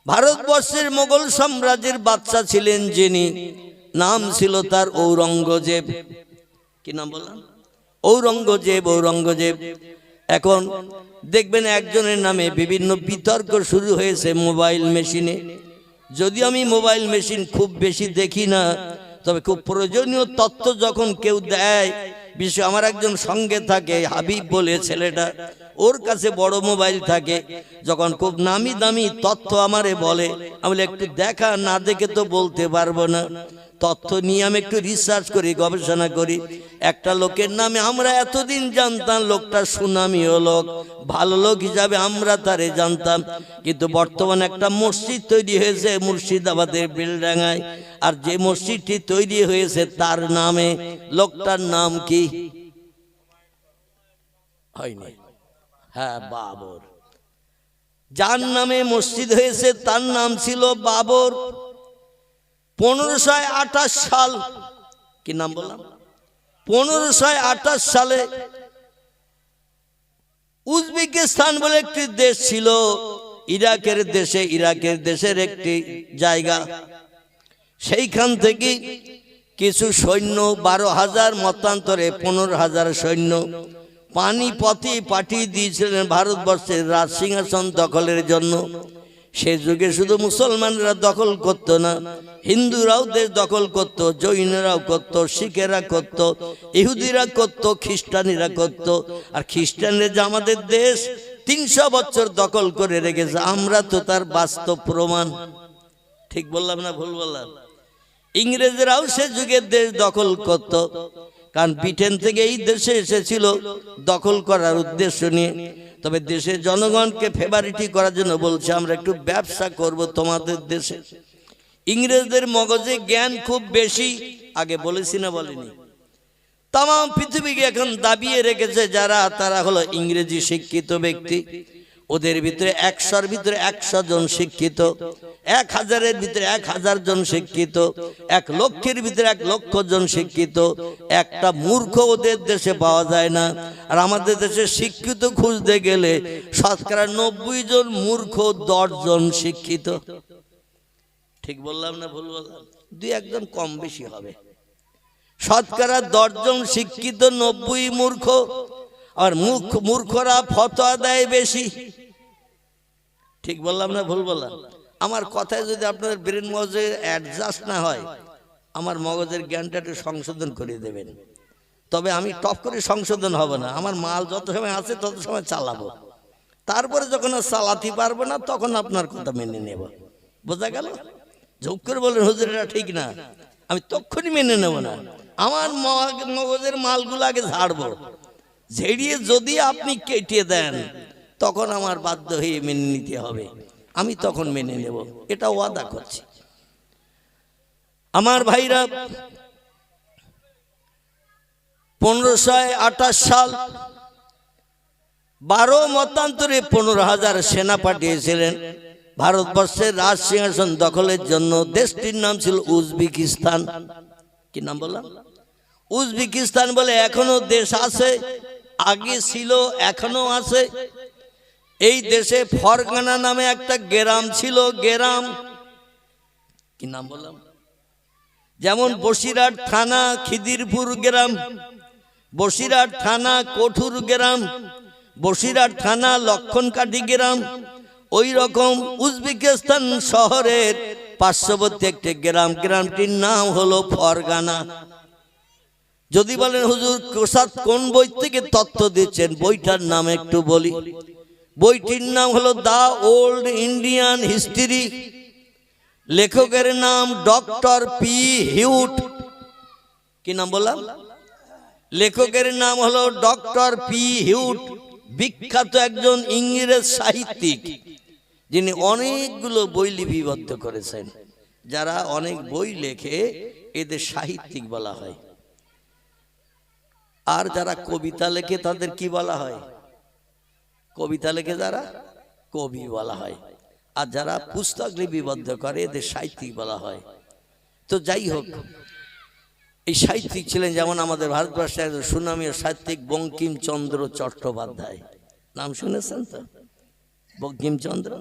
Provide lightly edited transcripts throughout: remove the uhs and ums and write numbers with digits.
ভারতবর্ষের মোগল সাম্রাজ্যের বাদশা ছিলেন যিনি, নাম ছিল তার ঔরঙ্গজেব। কি নাম বললাম? ঔরঙ্গজেব। ঔরঙ্গজেব। এখন দেখবেন একজনের নামে বিভিন্ন বিতর্ক শুরু হয়েছে মোবাইল মেশিনে। যদি আমি মোবাইল মেশিন খুব বেশি দেখি না, তবে খুব প্রয়োজনীয় তথ্য যখন কেউ দেয়, বিশেষ আমার একজন সঙ্গে থাকে হাবিব বলে ছেলেটা, ওর কাছে বড় মোবাইল থাকে, যখন খুব নামি দামি তথ্য আমারে বলে, আমি একটু দেখা, না দেখে তো বলতে পারবো না। তথ্য নিয়ে আমি একটু রিসার্চ করি, গবেষণা করি। একটা লোকের নামে আমরা এতদিন জানতাম লোকটা সুনামীয় লোক, ভালো লোক হিসাবে আমরা তারে জানতাম, কিন্তু বর্তমানে একটা মসজিদ তৈরি হয়েছে মুর্শিদাবাদের বেলডাঙ্গায়, আর যে মসজিদটি তৈরি হয়েছে তার নামে, লোকটার নাম কি হয়নি? হ্যাঁ, বাবর। যার নামে মসজিদ হয়েছে তার নাম ছিল বাবর। 1528 সাল, কি নাম বললাম? 1528 সালে উজবেকিস্তান বলে একটি দেশ ছিল, ইরাকের দেশের একটি জায়গা। সেইখান থেকে কিছু সৈন্য, 12,000 মতান্তরে 15,000 সৈন্য পানিপথে পাঠিয়ে দিয়েছিলেন ভারতবর্ষের রাজ সিংহাসন দখলের জন্য। সে যুগে শুধু মুসলমানরা দখল করত না, হিন্দুরাও দেশ দখল করত, জৈনরাও করত, শিখেরা করত, ইহুদিরা করত, খ্রিস্টানিরা করত। আর খ্রিস্টানরা যে আমাদের দেশ 300 বছর দখল করে রেখেছে, আমরা তো তার বাস্তব প্রমাণ। ঠিক বললাম না ভুল বললাম? ইংরেজরাও সে যুগে দেশ দখল করত, কারণ ব্রিটেন থেকে এই দেশে এসেছিল দখল করার উদ্দেশ্য নিয়ে। তবে দেশের জনগণকে ফেভারিটি করার জন্য বলছে আমরা একটু ব্যবসা করব তোমাদের দেশে। ইংরেজদের মগজে জ্ঞান খুব বেশি, আগে বলেছি না বলিনি? তাম পৃথিবীকে এখন দাবিয়ে রেখেছে যারা, তারা হলো ইংরেজি শিক্ষিত ব্যক্তি। ওদের ভিতরে 100-র ভিতরে 100 জন শিক্ষিত, 1000-এর ভিতরে 1000 জন শিক্ষিত, 1 লক্ষের ভিতরে 1 লক্ষ জন শিক্ষিত। একটা মূর্খ ওদের দেশে পাওয়া যায় না। আর আমাদের দেশে শিক্ষিত খুঁজতে গেলে শতকরা 90 জন মূর্খ, 10 জন শিক্ষিত। ঠিক বললাম না ভুল বললাম? 2-1 জন কম বেশি হবে। শতকরা 10 জন শিক্ষিত, 90 মূর্খ। আর মূর্খরা ফতোয়া দেয় বেশি। ঠিক বললাম না ভুল বললাম? আমার কথায় যদি আপনাদের ব্রেন মগজে অ্যাডজাস্ট না হয়, আমার মগজের জ্ঞানটা একটু সংশোধন করে দেবেন। তবে আমি টপ করে সংশোধন হব না, আমার মাল যত সময় আছে তত সময় চালাবো। তারপরে যখন আর চালাতে পারবো না, তখন আপনার কথা মেনে নেব। বোঝা গেল? ঝোঁক করে বলেন হুজুর এটা ঠিক না, আমি তখনই মেনে নেব না। আমার মগজের মালগুলো আগে ঝাড়বো, ঝেড়িয়ে যদি আপনি কেটে দেন, তখন আমার বাধ্য হয়ে মেনে নিতে হবে, আমি তখন মেনে নেব, এটা ওয়াদা করছি। আমার ভাইরা, 1528 সাল 12 মতান্তরে 15,000 সেনা পাঠিয়েছিলেন ভারতবর্ষের রাজ সিংহাসন দখলের জন্য। দেশটির নাম ছিল উজবেকিস্তান। কি নাম বললাম? উজবেকিস্তান বলে এখনো দেশ আছে, আগে ছিল, এখনো আছে। এই দেশে ফরগানা নামে একটা গ্রাম ছিল, গ্রাম। কি নাম বললাম? যেমন বসিরহাট থানা খিদিরপুর গ্রাম, বসিরহাট থানা কঠুর গ্রাম, বসিরহাট থানা লক্ষণকাঠি গ্রাম। ওই রকম উজবেকিস্তান শহরের পার্শ্ববর্তী একটি গ্রাম, গ্রামটির নাম হলো ফরগানা। যদি বলেন হুজুর কোন বই থেকে তথ্য দিচ্ছেন, বইটার নাম একটু বলি। বইটির নাম হলো দা ওল্ড ইন্ডিয়ান হিস্ট্রি। লেখকের নাম ডক্টর পি হিউট। কি নাম বললাম? লেখকের নাম হলো ডক্টর পি হিউট, বিখ্যাত একজন ইংরেজ সাহিত্যিক, যিনি অনেকগুলো বই লিপিবদ্ধ করেছেন। যারা অনেক বই লেখে এদের সাহিত্যিক বলা হয়। আর যারা কবিতা লেখে তাদের কি বলা হয়? কবিতা লেখে যারা, কবি বলা হয়। আর যারা পুস্তক লিপিবদ্ধ করে এদের সাহিত্যিক বলা হয়। তো যাই হোক, এই সাহিত্যিক ছিলেন যেমন আমাদের ভারতবর্ষের সুনামী সাহিত্যিক বঙ্কিমচন্দ্র চট্টোপাধ্যায়। নাম শুনেছেন তো? বঙ্কিমচন্দ্র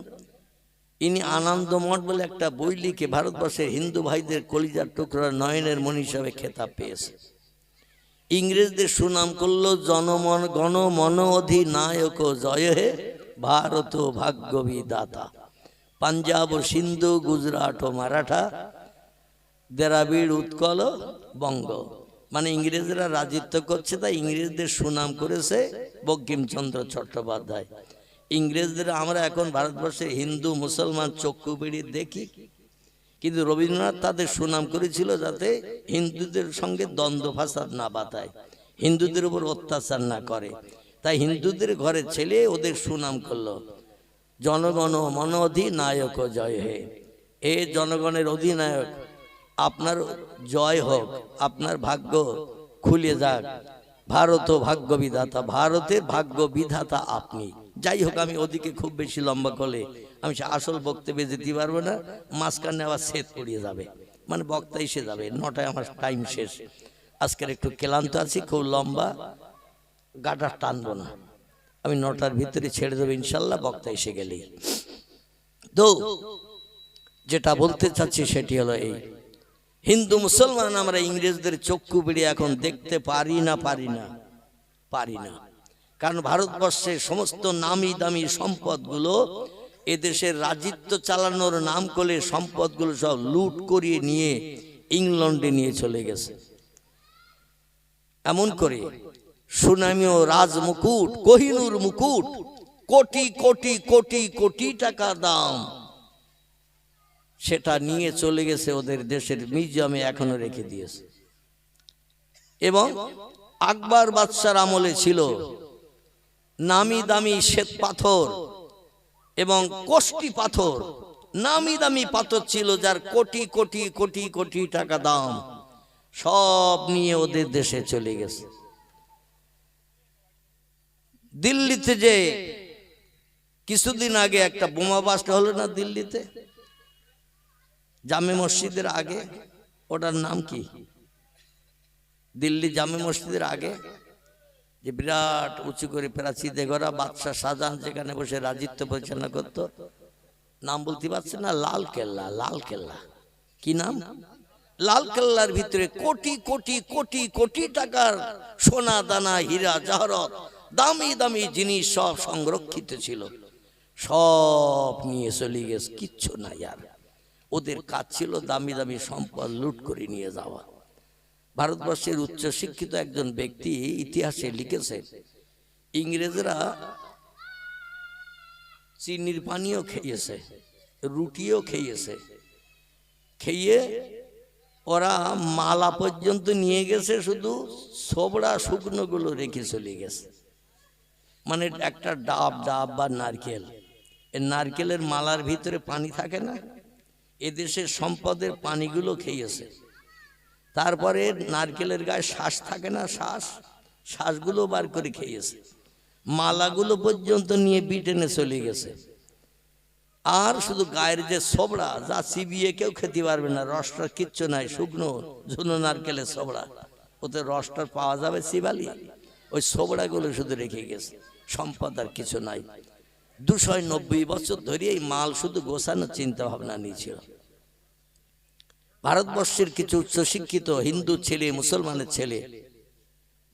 ইনি আনন্দমঠ বলে একটা বই লিখে ভারতবর্ষের হিন্দু ভাইদের কলিজার টুকরা নয়নের মণি হিসাবে খেতাব পেয়েছে। ইংরেজদের সুনাম করল জনমন গণমন অধিনায়ক জয় হে ভারত ভাগ্য বিধাতা। পাঞ্জাব ও সিন্ধু গুজরাট ও মারাঠা দ্রাবিড় উৎকল বঙ্গ, মানে ইংরেজরা রাজত্ব করছে, তাই ইংরেজদের সুনাম করেছে বঙ্কিমচন্দ্র চট্টোপাধ্যায়। ইংরেজদের আমরা এখন ভারতবর্ষের হিন্দু মুসলমান চক্ষু পেড়ে দেখি, কিন্তু রবীন্দ্রনাথ তাদের সুনাম করেছিল যাতে হিন্দুদের সঙ্গে দ্বন্দ্ব ফাসাদ না বাতায়, হিন্দুদের উপর অত্যাচার না করে। তাই হিন্দুদের ঘরের ছেলে ওদের সুনাম করলো জনগণ মন অধিনায়ক জয় হে। এ জনগণের অধিনায়ক, আপনার জয় হোক, আপনার ভাগ্য খুলে যাক, ভারত ভাগ্য বিধাতা, ভারতের ভাগ্য বিধাতা আপনি। যাই হোক, আমি ওদিকে খুব বেশি লম্বা করলে আমি আসল বক্তব্যে যেতে পারবো না, মাঝখানে আবার সেট পড়িয়ে যাবে, মানে বক্তা এসে যাবে, 9টায় আমার টাইম শেষ। আজকের একটু ক্লান্ত আছি, খুব লম্বা গাটা টানবো না, আমি 9টার ভিতরে ছেড়ে দেবো ইনশাল্লাহ, বক্তা এসে গেলেই। তো যেটা বলতে চাচ্ছি সেটি হলো এই, হিন্দু মুসলমান আমরা ইংরেজদের চক্ষু বেড়ে এখন দেখতে পারি না, কারণ ভারতবর্ষের সমস্ত নামি দামি সম্পদগুলো এদেশের রাজত্ব চালানোর নাম করে সম্পদগুলো সব লুট করিয়ে নিয়ে ইংল্যান্ডে নিয়ে চলে গেছে। এমন করে সুনামীয় রাজমুকুট, কোহিনূর মুকুট, কোটি কোটি কোটি কোটি টাকা দাম, সেটা নিয়ে চলে গেছে ওদের দেশের মিউজিয়ামে এখনো রেখে দিয়েছে। এবং আকবর বাদশার আমলে ছিল নামি দামি শ্বেত পাথর এবং কোষ্টি পাথর, নামি দামি পাথর ছিল যার কোটি কোটি কোটি কোটি টাকা দাম, সব নিয়ে ওদের দেশে চলে গেছে। দিল্লিতে যে কিছুদিন আগে একটা বোমা বাস্ট হলো না দিল্লিতে, জামে মসজিদের আগে, ওটার নাম কি? দিল্লি জামে মসজিদের আগে যে বিরাট উঁচু করে প্রাচীরে গড়া বাদশাহ শাহজাহান যেখানে বসে রাজত্ব পরিচালনা করত, নাম বলতে পারছে না, লাল কেল্লা। লাল কেল্লা কি নাম? লাল কেল্লার ভিতরে কোটি কোটি কোটি কোটি টাকার সোনা দানা হীরা জহরত দামি দামি জিনিস সব সংরক্ষিত ছিল, সব নিয়ে চলে গেছে, কিচ্ছু নাই আর। ওদের কাজ ছিল দামি দামি সম্পদ লুট করে নিয়ে যাওয়া। ভারতবর্ষের উচ্চ শিক্ষিত একজন ব্যক্তি ইতিহাসে লিখেছে, ইংরেজরা চিনির পানিও খেয়েছে, রুটিও খেয়েছে, খেয়ে ওরা মালা পর্যন্ত নিয়ে গেছে, শুধু ছোবড়া শুকনো গুলো রেখে চলে গেছে। মানে একটা ডাব বা নারকেল, এই নারকেলের মালার ভিতরে পানি থাকে না, এদেশের সম্পদের পানিগুলো খেয়েছে। তারপরে নারকেলের গায়ে শ্বাস থাকে না, শ্বাসগুলো বার করে খেয়েছে, মালাগুলো পর্যন্ত নিয়ে ব্রিটেনে চলে গেছে। আর শুধু গায়ের যে ছোবড়া, যা চিবিয়ে কেউ খেতে পারবে না, রসটা কিচ্ছু নাই, শুকনো ঝুনো নারকেলের ছোবড়া, ওতে রসটা পাওয়া যাবে চিবালি, ওই ছোবড়াগুলো শুধু রেখে গেছে, সম্পদ আর কিছু নাই। 290 বছর ধরে এই মাল শুধু গোছানোর চিন্তা ভাবনা নিয়েছিল। ভারতবর্ষের কিছু উচ্চশিক্ষিত হিন্দু ছেলে, মুসলমানের ছেলে,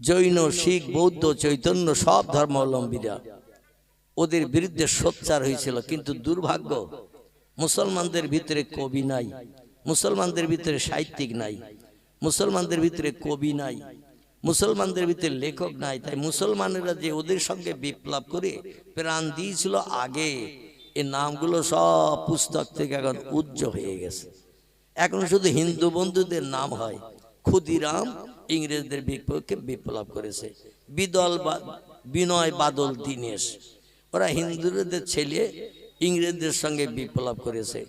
জৈন, শিখ, বৌদ্ধ, চৈতন্য সব ধর্মাবলম্বীরা ওদের বিরুদ্ধে সোচ্চার হয়েছিল। কিন্তু দুর্ভাগ্য, মুসলমানদের ভিতরে কবি নাই, মুসলমানদের ভিতরে সাহিত্যিক নাই, মুসলমানদের ভিতরে কবি নাই, মুসলমানদের ভিতরে লেখক নাই। তাই মুসলমানেরা যে ওদের সঙ্গে বিপ্লব করে প্রাণ দিয়েছিল আগে, এই নামগুলো সব পুস্তক থেকে এখন উজ্জ হয়ে গেছে। এখন শুধু হিন্দু বন্ধুদের নাম হয়। ক্ষুদিরাম ইংরেজদের বিপক্ষে বিপ্লব করেছে, বিনয় বাদল দীনেশ, ওরা হিন্দুদের ছেলে ইংরেজদের সঙ্গে বিপ্লব করেছে,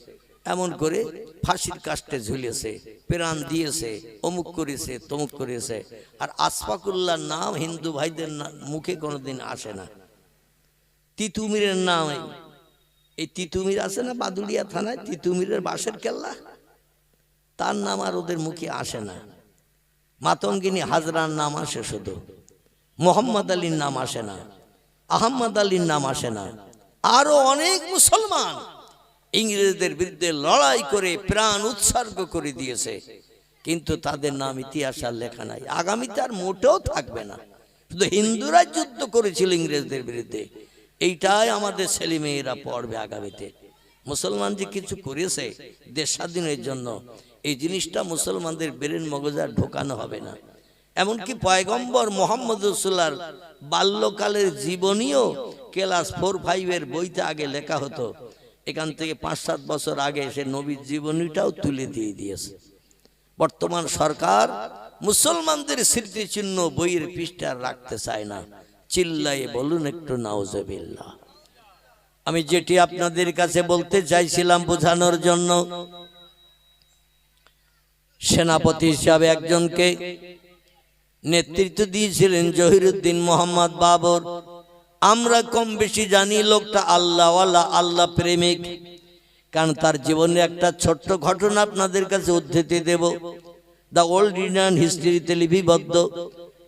এমন করে ফাঁসির কাস্টে ঝুলিয়েছে, প্রাণ দিয়েছে, অমুক করেছে, তমুক করেছে। আর আশফাকুল্লাহর নাম হিন্দু ভাইদের মুখে কোনোদিন আসে না। তিতুমিরের নাম, এই তিতুমির আছে না বাদুড়িয়া থানায়, তিতুমিরের বাঁশের কেল্লা, তার নাম আর ওদের মুখে আসে না। মাতঙ্গিনী হাজরার নাম আসে শুধু, মোহাম্মদ আলীর নাম আসে না, আহম্মদ আলীর নাম আসে না। আরো অনেক মুসলমান ইংরেজদের বিরুদ্ধে লড়াই করে প্রাণ উৎসর্গ করে দিয়েছে, কিন্তু তাদের নাম ইতিহাস আর লেখা নাই, আগামীতে আর মোটেও থাকবে না। শুধু হিন্দুরা যুদ্ধ করেছিল ইংরেজদের বিরুদ্ধে, এইটাই আমাদের ছেলে মেয়েরা পড়বে আগামীতে। মুসলমান যে কিছু করেছে দেশ স্বাধীনের জন্য, এই জিনিসটা মুসলমানদের ব্রেন মগজে আর ঢোকানো হবে না। এমনকি পয়গম্বর মোহাম্মদ রাসূলুল্লাহর বাল্যকালের জীবনীও ক্লাস 4-5 বইতে আগে লেখা হতো, এখান থেকে 5-7 বছর আগে সে নবীর জীবনীটাও তুলে দিয়ে দিয়েছে। বর্তমান সরকার মুসলমানদের স্মৃতিচিহ্ন বইয়ের পৃষ্ঠা রাখতে চায় না। চিল্লায়ে বলুন একটু নাউজুবিল্লাহ। আমি যেটি আপনাদের কাছে বলতে চাইছিলাম বোঝানোর জন্য, সেনাপতি হিসাবে একজনকে নেতৃত্ব দিয়েছিলেন জহিরুদ্দিন মোহাম্মদ বাবর। আমরা কম বেশি জানি লোকটা আল্লাহওয়ালা, আল্লাহ প্রেমিক। কারণ তার জীবনে একটা ছোট্ট ঘটনা আপনাদের কাছে উদ্ধৃতি দেব। দ্য ওল্ড ইন্ডিয়ান হিস্ট্রিতে লিপিবদ্ধ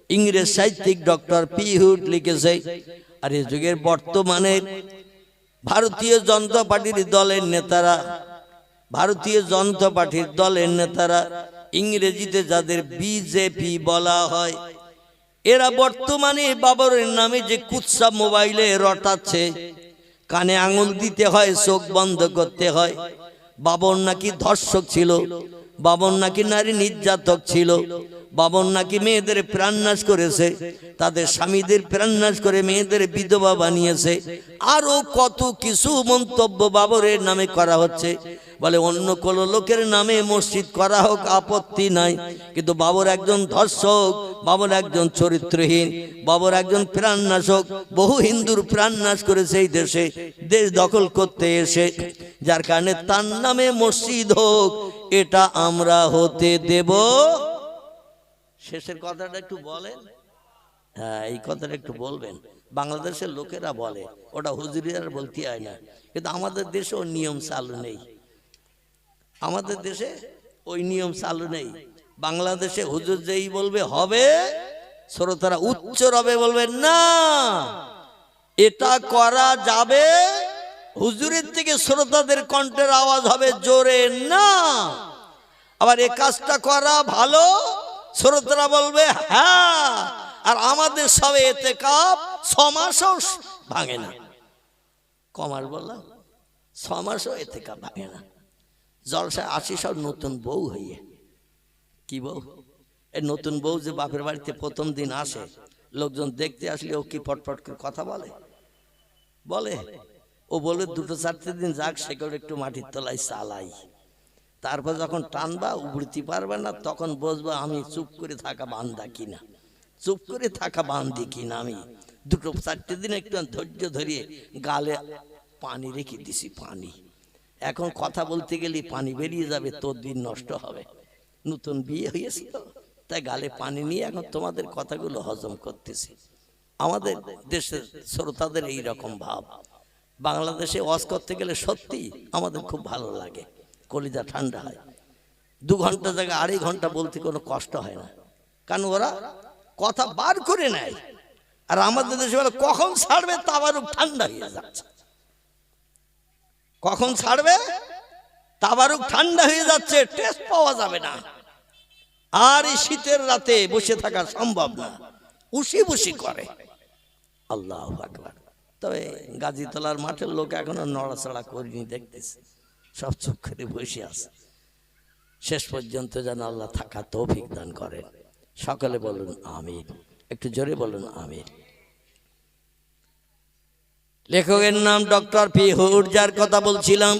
ইংরেজ সাহিত্যিক ডক্টর পি হুড লিখেছে, আর এই যুগের বর্তমানে ভারতীয় জনতা পার্টির দলের নেতারা ইংরেজিতে যাদের বিজেপি বলা হয়, এরা বর্তমানে বাবরের নামে যে কুৎসা মোবাইলে রটাচ্ছে, কানে আঙুল দিতে হয়, চোখ বন্ধ করতে হয়। বাবর নাকি ধর্ষক ছিল, বাবর নাকি নারী নির্যাতক ছিল, বাবর নাকি মেয়েদের প্রাণনাশ করেছে, তাদের স্বামীদের প্রাণনাশ করে মেয়েদের বিধবা বানিয়েছে, আরো কত কিছু মন্তব্য বাবরের নামে করা হচ্ছে। বলে অন্য কোন লোকের নামে মসজিদ করা হোক, আপত্তি নাই, কিন্তু বাবর একজন ধর্ষক, বাবর একজন চরিত্রহীন, বাবর একজন প্রাণনাশক। বহু হিন্দুর প্রাণনাশ করেছে এই দেশে, দেশ দখল করতে এসে, যার কারণে তার নামে মসজিদ হোক, এটা আমরা হতে দেব। শেষের কথাটা একটু বলেন। হ্যাঁ, এই কথাটা একটু বলবেন। বাংলাদেশের লোকেরা বলে ওটা হুজুরিয়ার বলতে হয় না, কিন্তু আমাদের দেশে ওই নিয়ম চালু নেই। আমাদের দেশে ওই নিয়ম চালু নেই। বাংলাদেশে হুজুর যেই বলবে হবে, শ্রোতারা উচ্চ রবে বলবে না, এটা করা যাবে। হুজুরের থেকে শ্রোতাদের কণ্ঠের আওয়াজ হবে জোরে না। আবার এ কাজটা করা ভালো, শ্রোতারা বলবে হ্যাঁ। আর আমাদের সবে এতেকাফ 6 মাসও ভাঙে না। কমার বললাম 6 মাসও এতেকাফ ভাঙে না। জলসায় আসি সব নতুন বউ হইয়ে। কি বউ? এই নতুন বউ যে বাপের বাড়িতে প্রথম দিন আসে, লোকজন দেখতে আসলে ও কি পটপট করে কথা বলে? ও বলে 2-4 দিন যাক, সেগুলো একটু মাটির তলায় চালাই, তারপর যখন টানবা উবড়িতে পারবে না, তখন বুঝবা আমি চুপ করে থাকা বান্দা কিনা, চুপ করে থাকা বান্দি কিনা। আমি 2-4 দিন একটু ধৈর্য ধরিয়ে গালে পানি রেখে দিছি, পানি। এখন কথা বলতে গেলে পানি বেরিয়ে যাবে, তোর দিন নষ্ট হবে। নতুন বিয়ে হয়েছে তো, তাই গালে পানি নিয়ে এখন তোমাদের কথাগুলো হজম করতেছি। আমাদের দেশের শ্রোতাদের এই রকম ভাব। বাংলাদেশে ওয়াজ করতে গেলে সত্যি আমাদের খুব ভালো লাগে, কলিজা ঠান্ডা হয়। 2 ঘন্টা জায়গায় 2.5 ঘন্টা বলতে কোনো কষ্ট হয় না, কারণ ওরা কথা বার করে নেয়। আর আমাদের দেশে বলে কখন ছাড়বে, তাবারুক ঠান্ডা হয়ে যাচ্ছে। কখন ছাড়বে, তাবারুক ঠান্ডা হয়ে যাচ্ছে, টেস্ট পাওয়া যাবে না। আর এই শীতের রাতে বসে থাকা সম্ভব না, উশি করে। আল্লাহু আকবার। তবে গাজীতলার মাঠের লোক এখনো নড়াচড়া করিনি, দেখতেছে সব চুপ করে বসে আছে। শেষ পর্যন্ত যেন আল্লাহ থাকা তৌফিক দান করেন। সকলে বলুন আমিন, একটু জোরে বলুন আমিন। লেখকের নাম ডক্টর পি হুড, যার কথা বলছিলাম।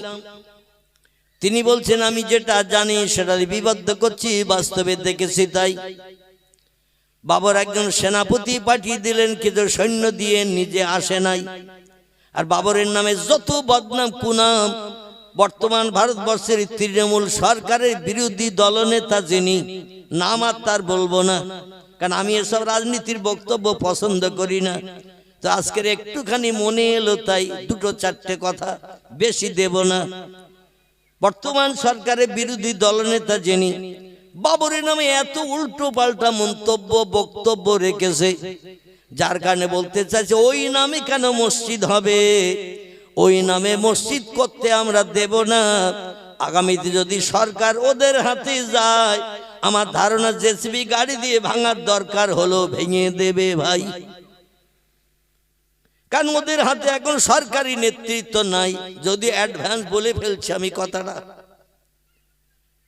তিনি বলছেন আমি যেটা জানি সেটা লিপিবদ্ধ করছি, বাস্তবে দেখেছি তাই। বাবর একজন সেনাপতি পাঠিয়ে দিলেন, কিন্তু সৈন্য দিয়ে নিজে আসে নাই। আর বাবরের নামে যত বদনাম কুনাম, বর্তমান ভারতবর্ষের তৃণমূল সরকারের বিরোধী দলনেতা যিনি, নাম আর তার বলবো না, কারণ আমি এসব রাজনীতির বক্তব্য পছন্দ করি না। তো আজকের একটুখানি মনে এলো তাই 2-4টে কথা, বেশি দেব না। বর্তমান সরকারের বিরোধী দলনেতা যিনি, বাবরের নামে এত উল্টো পাল্টা মন্তব্য বক্তব্য রেখেছে, যার কারণে বলতে চাইছে ওই নামে কেন মসজিদ হবে, ওই নামে মসজিদ করতে আমরা দেব না। আগামীতে যদি সরকার ওদের হাতে যায়, আমার ধারণা জেসিবি গাড়ি দিয়ে ভাঙার দরকার হলো ভেঙে দেবে ভাই। কারণ ওদের হাতে এখন সরকারি নেতৃত্ব নাই। যদি অ্যাডভান্স বলে ফেলছি আমি কথাটা,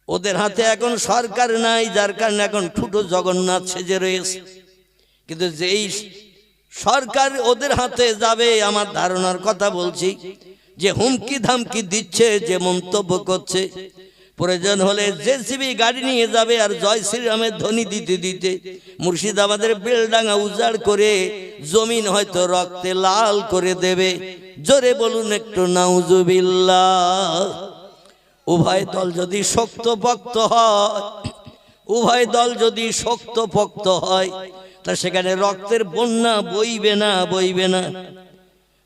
ওদের হাতে এখন সরকার নাই, যার কারণে এখন ঠুটো জগন্নাথ সেজে রয়েছে। কিন্তু যেই সরকার ওদের হাতে যাবে, আমার ধারণার কথা বলছি, যে হুমকি ধামকি দিচ্ছে, যে মন্তব্য করছে, প্রয়োজন হলে জেসিবি গাড়ি নিয়ে যাবে আর জয় শ্রীরামের ধ্বনি দিতে দিতে মুর্শিদাবাদের বেলডাঙ্গা উজাড় করে জমিন হয়তো রক্তে লাল করে দেবে। জোরে বলুন একটু নাউজুবিল্লাহ। উভয় দল যদি শক্তপোক্ত হয়, উভয় দল যদি শক্তপোক্ত হয়, তা সেখানে রক্তের বন্যা বইবে না, বইবে না।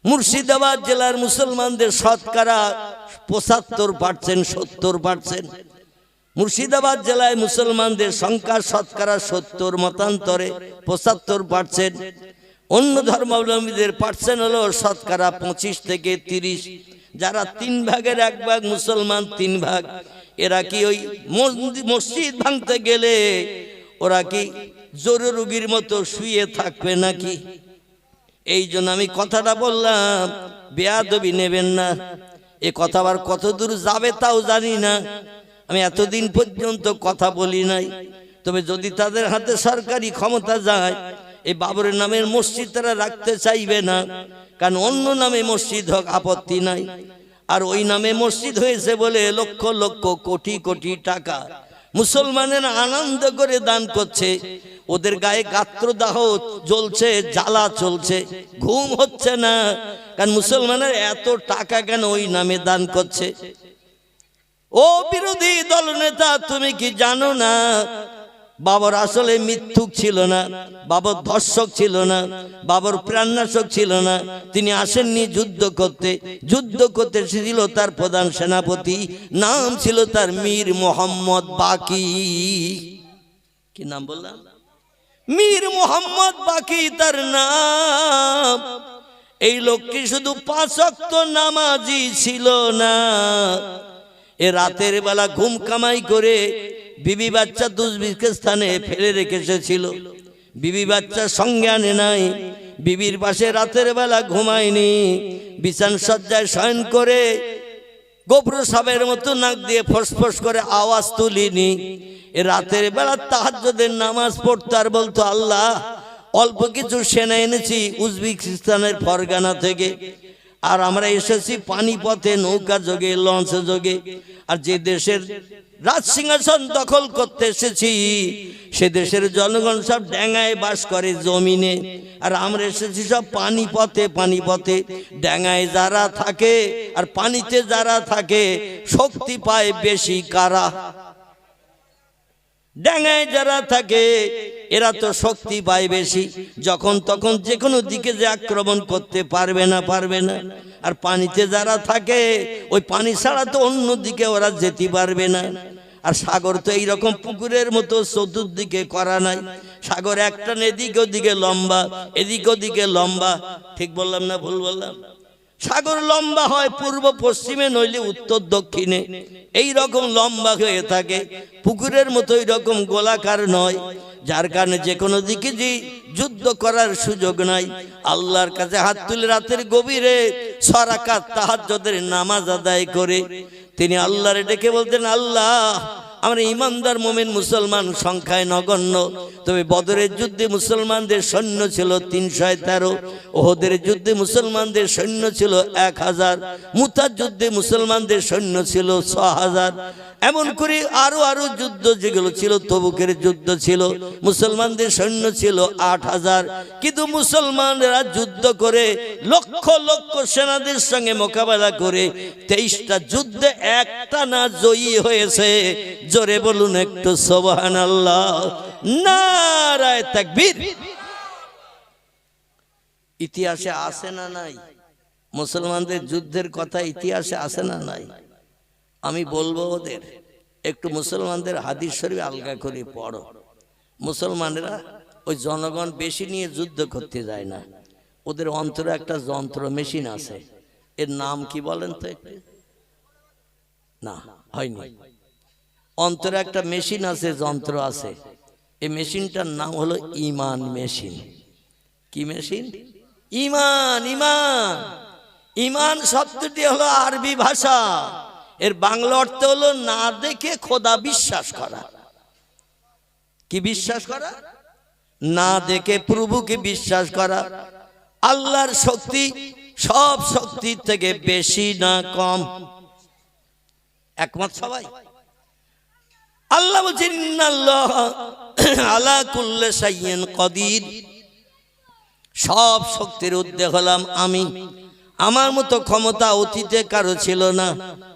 মুর্শিদাবাদ জেলার মুসলমানদের শতকরা 75%, 70%। মুর্শিদাবাদ জেলায় মুসলমানদের সংখ্যা শতকরা 70 মতান্তরে 75%। অন্য ধর্মাবলম্বীদের পার্সেন্ট হলো শতকরা 25 থেকে 30। যারা 3 ভাগের 1 ভাগ মুসলমান, 3 ভাগ, এরা কি ওই মসজিদ ভাঙতে গেলে ওরা কি জোরে রোগীর মতো শুয়ে থাকবে নাকি? এই জন্য আমি কথাটা বললাম, বেয়াদবি নেবেন না। এ কথা আবার কত দূর যাবে তাও জানি না, আমি এতদিন পর্যন্ত কথা বলি নাই। তবে যদি তাদের হাতে সরকারি ক্ষমতা যায়, এই বাবরের নামের মসজিদ তারা রাখতে চাইবে না। কারণ অন্য নামে মসজিদ হোক, আপত্তি নাই। আর ওই নামে মসজিদ হয়েছে বলে লক্ষ লক্ষ কোটি কোটি টাকা মুসলমানেরা আনন্দ করে দান করছে। ওদের গায়ে গাত্রদাহ জ্বলছে, জ্বালা চলছে, ঘুম হচ্ছে না। কারণ মুসলমানের এত টাকা কেন ওই নামে দান করছে? ও বিরোধী দল নেতা, তুমি কি জানো না বাবর আসলে মিথ্যুক ছিল না, বাবর ধর্ষক ছিল না, বাবর প্রাণনাশক ছিল না। তিনি আসেননি যুদ্ধ করতে, যুদ্ধ করতে ছিল তার প্রধান সেনাপতি, নাম ছিল তার মীর মোহাম্মদ বাকি। কি নাম বললাম? মীর মোহাম্মদ বাকি তার নাম। এই লোকটি শুধু 5 ওয়াক্ত নামাজি ছিল না, এ রাতের বেলা ঘুম কামাই করে বিবি বাচ্চা দুর্ভিক্ষের স্থানে ফেলে রেখে এসেছিল। বিবি বাচ্চা সঙ্গে আনে নাই, বিবির পাশে রাতের বেলা ঘুমায়নি, বিছান সজ্জায় শয়ন করে গোপ্র সাপের মতো নাক দিয়ে ফসফস করে আওয়াজ তুলিনি। এ রাতের বেলা তাহাজ্জুদের নামাজ পড়তো আর বলতো, আল্লাহ অল্প কিছু সেনা এনেছি উজবেকিস্তানের ফরগানা থেকে, আর আমরা এসেছি পানিপথে নৌকা যোগে, লঞ্চ যোগে। আর যে দেশের রাজ সিংহাসন দখল করতে এসেছি, সে দেশের জনগণ সব ড্যাঙায় বাস করে, জমিনে। আর আমরা এসেছি সব পানিপথে, পানিপথে। ড্যাঙায় যারা থাকে আর পানিতে যারা থাকে, শক্তি পায় বেশি কারা? ডাঙায় যারা থাকে এরা তো শক্তি পায় বেশি, যখন তখন যে কোনো দিকে যে আক্রমণ করতে পারবে না, পারবে না। আর পানিতে যারা থাকে, ওই পানি ছাড়া তো অন্য দিকে ওরা যেতে পারবে না। আর সাগর তো এইরকম পুকুরের মতো চতুর্দিকে করা নাই। সাগর একটা এদিক ওদিকে লম্বা, এদিক ওদিকে লম্বা। ঠিক বললাম না ভুল বললাম? সাগর লম্বা হয় পূর্ব পশ্চিমে, নইলে উত্তর দক্ষিণে, এই রকম লম্বা হয়ে থাকে। পুকুরের মতো এরকম গোলাকার নয়, যার কারণে যে কোনো দিকে যে যুদ্ধ করার সুযোগ নাই। আল্লাহর কাছে হাত তুলে রাতের গভীরে 6 রাকাত তাহাজ্জুদের নামাজ আদায় করে তিনি আল্লাহরে ডেকে বলতেন, আল্লাহ আমরা ইমানদার মুমিন মুসলমান সংখ্যায় নগণ্য, তবে বদরের যুদ্ধে মুসলমানদের সৈন্য ছিল 313, ওহদের যুদ্ধে মুসলমানদের সৈন্য ছিল 1000, মুতার যুদ্ধে মুসলমানদের সৈন্য ছিল 6000। এমন করে আরো আরো যুদ্ধ যেগুলো ছিল, তবুকের যুদ্ধ ছিল, মুসলমানদের সৈন্য ছিল 8000। কিন্তু মুসলমানরা যুদ্ধ করে লক্ষ লক্ষ সেনাদের সঙ্গে মোকাবেলা করে 23টা যুদ্ধে একটা না জয়ী হয়েছে। জোরে বলুন একটু সুবহানাল্লাহ, নারায়ে তাকবীর। ইতিহাসে আছে না নাই মুসলমানদের যুদ্ধের কথা? ইতিহাসে আছে না নাই? আমি বলবো ওদের একটু মুসলমানদের হাদিস শরীফ আলগা করে পড়ো। মুসলমানেরা ওই জনগণ বেশি নিয়ে যুদ্ধ করতে যায় না, ওদের অন্তরে একটা যন্ত্র মেশিন আছে, এর নাম কি বলেন তো একটু? না, হয়নি। অন্তরে একটা মেশিন আছে, যন্ত্র আছে, এই মেশিনটার নাম হলো ঈমান মেশিন। কি মেশিন? ঈমান। ঈমান, ঈমান শব্দটি হলো আরবি ভাষা, এর বাংলা অর্থ হলো না দেখে খোদা বিশ্বাস করা। কি বিশ্বাস করা? না দেখে প্রভুকে বিশ্বাস করা। আল্লাহর শক্তি সব শক্তির থেকে বেশি না কম? একমত সবাই? আল্লাহ বলছেন ইন্নাল্লাহ আলা কুল্লি শাইইন কাদির, সব শক্তির ঊর্ধ্বে হলাম আমি। আমার মতো ক্ষমতা অতীতে কারো ছিল না,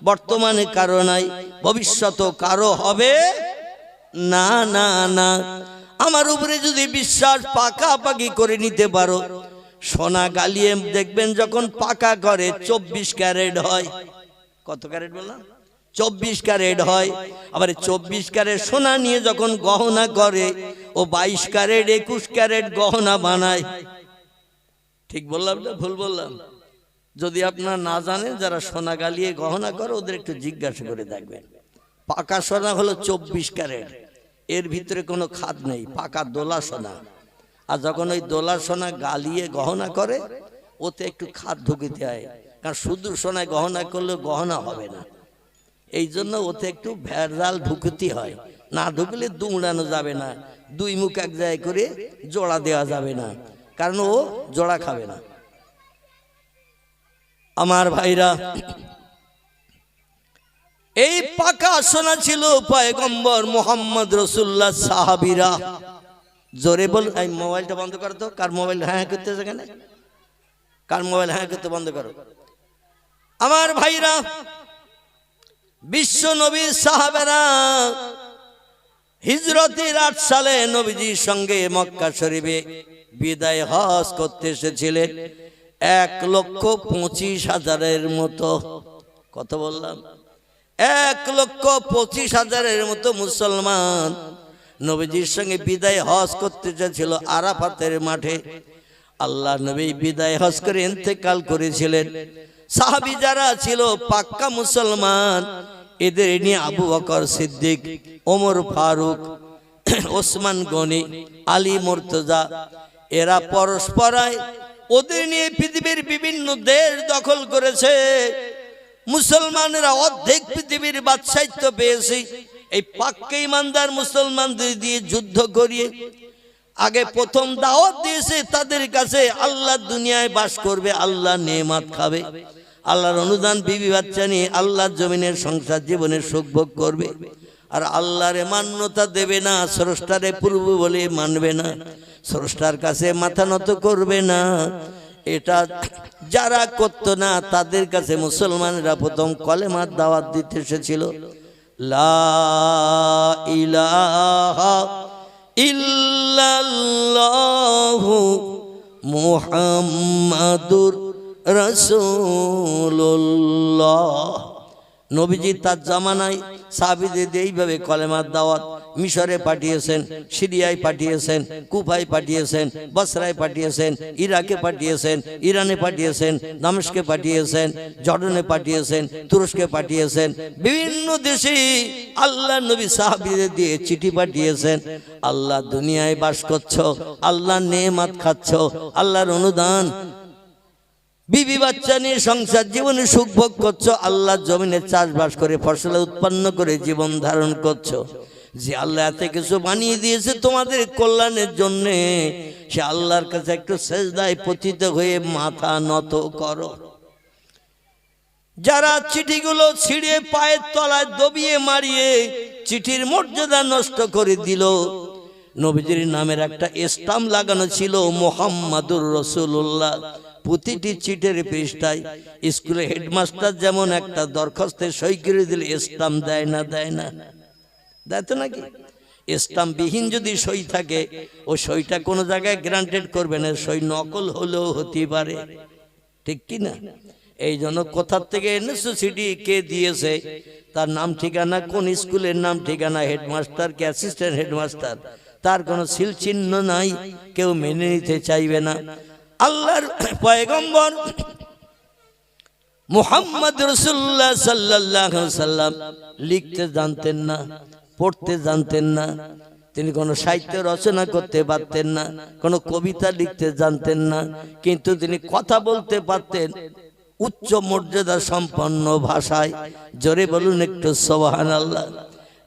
বর্তমানে কারো নাই, ভবিষ্যতেও কারো হবে না। না না, আমার উপরে যদি বিশ্বাস পাকাপাকি করে নিতে পারো, সোনা গালিয়ে দেখবেন যখন পাকা করে 24 ক্যারেট হয়। কত ক্যারেট বললাম? 24 ক্যারেট হয়। আবার 24 ক্যারেট সোনা নিয়ে যখন গহনা করে, ও 22 ক্যারেট 21 ক্যারেট গহনা বানায়। ঠিক বললাম না ভুল বললাম? যদি আপনারা না জানেন, যারা সোনা গালিয়ে গহনা করে ওদের একটু জিজ্ঞাসা করে দেখবেন। পাকা সোনা হলো 24 ক্যারেট, এর ভিতরে কোনো খাদ নেই, পাকা দোলা সোনা। আর যখন ওই দোলা সোনা গালিয়ে গহনা করে, ওতে একটু খাদ ঢুকিতে হয়, কারণ শুধু সোনায় গহনা করলে গহনা হবে না। এই জন্য ওতে একটু ভেজাল ঢুকতে হয়, না ঢুকলে দুমড়ানো যাবে না, দুই মুখ এক জায়গায় করে জোড়া দেওয়া যাবে না, কারণ ও জোড়া খাবে না। আমার ভাইরা, এই পাকা সোনা ছিল পয়গম্বর মুহাম্মদ রাসূলুল্লাহ সাহাবীরা। জোরে বল, এই মোবাইলটা বন্ধ করো তো। কার মোবাইল হ্যাঁ করতেছে? কেন কার মোবাইল হ্যাঁ করতে বন্ধ করো? আমার ভাইরা, বিশ্ব নবীর সাহাবেরা হিজরতের 8 সালে নবীজির সঙ্গে মক্কা শরীফে বিদায় হজ করতে এসেছিলেন 1,25,000-এর মতো। কত বললাম? 1,25,000-এর মতো মুসলমান নবীজির সঙ্গে বিদায় হজ করতে এসেছিল আরাফাতের মাঠে। আল্লাহ নবী বিদায় হজ করে ইন্তেকাল করেছিলেন। সাহাবী যারা ছিল পাক্কা মুসলমান, এদের নিয়ে আবু বকর সিদ্দিক, ওমর ফারুক, ওসমান গনি, আলী মুর্তজা, এরা পরস্পরায় ওদের নিয়ে পৃথিবীর বিভিন্ন দেশ দখল করেছে। মুসলমানেরা অর্ধেক পৃথিবীর বাদশাহিত্য পেয়েছে এই পাক্কা ইমানদার মুসলমানদের দিয়ে যুদ্ধ করিয়ে। আগে প্রথম দাওয়াত দিয়েছে তাদের কাছে, আল্লাহ দুনিয়ায় বাস করবে, আল্লাহ নেয়ামত খাবে, আল্লাহর অনুদান বিবি বাচ্চা নিয়ে আল্লাহর জমিনের সংসার জীবনের সুখ ভোগ করবে। আর আল্লাহরে মান্যতা দেবে না, স্রষ্টারে পূর্ব বলে মানবে না, স্রষ্টার কাছে মাথা নত করবে না। এটা যারা করত না তাদের কাছে মুসলমানেরা প্রথম কলেমার দাওয়াত দিতে এসেছিল। লা ইলাহা ইল্লাল্লাহু মুহাম্মাদুর রাসূলুল্লাহ। নবীজি তার জামানায় সাহাবীদের এইভাবে কলেমার দাওয়াত মিশরে পাঠিয়েছেন, সিরিয়ায় পাঠিয়েছেন, কুফায় পাঠিয়েছেন, বসরায় পাঠিয়েছেন, ইরাকে পাঠিয়েছেন, ইরানে পাঠিয়েছেন, দামেস্কে পাঠিয়েছেন, জর্ডানে পাঠিয়েছেন, তুরস্কে পাঠিয়েছেন, বিভিন্ন দেশে আল্লাহ নবী সাহাবীদের দিয়ে চিঠি পাঠিয়েছেন। আল্লাহ দুনিয়ায় বাস করছো, আল্লাহ নেয়ামত খাচ্ছ, আল্লাহর অনুদান বিবি বাচ্চা নিয়ে সংসার জীবনে সুখ ভোগ করছো, আল্লাহ জমিনে চাষবাস করে ফসল উৎপন্ন করে জীবন ধারণ করছো। যে আল্লাহ এত কিছু বানিয়ে দিয়েছে তোমাদের কল্যাণের জন্য, সে আল্লাহর কাছে একটু সেজদায় পতিত হয়ে মাথা নত করো। যারা চিঠিগুলো ছিঁড়ে পায়ের তলায় দবিয়ে মারিয়ে চিঠির মর্যাদা নষ্ট করে দিল, নবীজির নামের একটা স্টাম্প লাগানো ছিল মুহাম্মাদুর রাসূলুল্লাহ। প্রতিটি চিঠির পৃষ্ঠায় স্কুলে হেডমাস্টার যেমন একটা দরখাস্তে সই করে দিলে স্টাম্প দেয় না? দেয় না? দেয় তো নাকি? স্টাম্প বিহীন যদি সই থাকে, ও সইটা কোনো জায়গায় গ্রান্টেড করবে না, সই নকল হলেও হতে পারে, ঠিক কি না? এই জন্য কোথার থেকে এনেছো চিঠি, কে দিয়েছে, তার নাম ঠিকানা, কোন স্কুলের নাম ঠিকানা, হেডমাস্টার কি অ্যাসিস্ট্যান্ট হেডমাস্টার, তার কোনো সিল চিহ্ন নাই, কেউ মেনে নিতে চাইবে না। আল্লাহর পয়গম্বর মুহাম্মদ রাসূলুল্লাহ সাল্লাল্লাহু আলাইহি সাল্লাম লিখতে জানতেন না, পড়তে জানতেন না, তিনি কোনো সাহিত্য রচনা করতে পারতেন না, কোনো কবিতা লিখতে জানতেন না, কিন্তু তিনি কথা বলতে পারতেন উচ্চ মর্যাদা সম্পন্ন ভাষায়। জোরে বলুন একটু সুবহানাল্লাহ।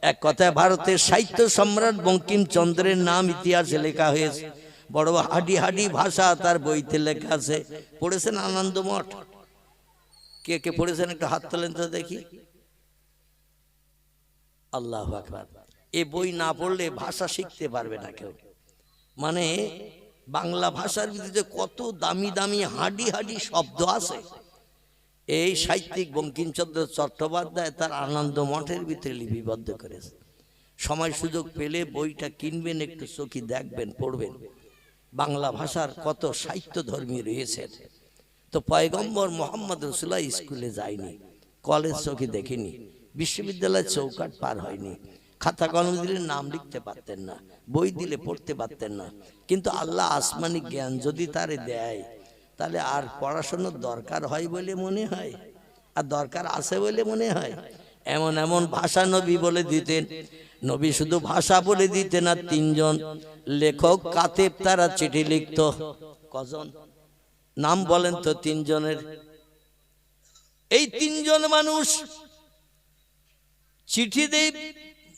এক কথায় ভারতের সাহিত্য সম্রাট বঙ্কিমচন্দ্রের নাম ইতিহাসে লেখা হয়েছে। বড় হাডি হাডি ভাষা তার বইতে লেখা আছে। পড়েছেন আনন্দমঠ? কে কে পড়েছেন একটু হাত তোলেন তো দেখি। আল্লাহু আকবার। এই বই না পড়লে ভাষা শিখতে পারবে না কেউ। মানে বাংলা ভাষার ভিতরে কত দামি দামি হাডি হাডি শব্দ আছে, এই সাহিত্যিক বঙ্কিমচন্দ্র চট্টোপাধ্যায় তার আনন্দ মঠের ভিতরে লিপিবদ্ধ করেছে। সময় সুযোগ পেলে বইটা কিনবেন, একটু চোখে দেখবেন, পড়বেন। বাংলা ভাষার কত সাহিত্য ধর্মী রয়েছে। তো পয়গম্বর মোহাম্মদ রাসূলুল্লাহ স্কুলে যায়নি, কলেজ চোখে দেখেনি, বিশ্ববিদ্যালয়ের চৌকাট পার হয়নি, খাতা কলম দিলে নাম লিখতে পারতেন না, বই দিলে পড়তে পারতেন না। কিন্তু আল্লাহ আসমানি জ্ঞান যদি তারে দেয়, তাহলে আর পড়াশোনার দরকার হয় বলে মনে হয়, আর দরকার আছে বলে মনে হয়। এমন এমন ভাষা নবী বলে দিতেন। নবী শুধু ভাষা বলে দিতেন না, তিনজন লেখক কাতেব তারা চিঠি লিখত। কজন নাম বলেন তো তিনজনের? এই তিনজন মানুষ চিঠি দিয়ে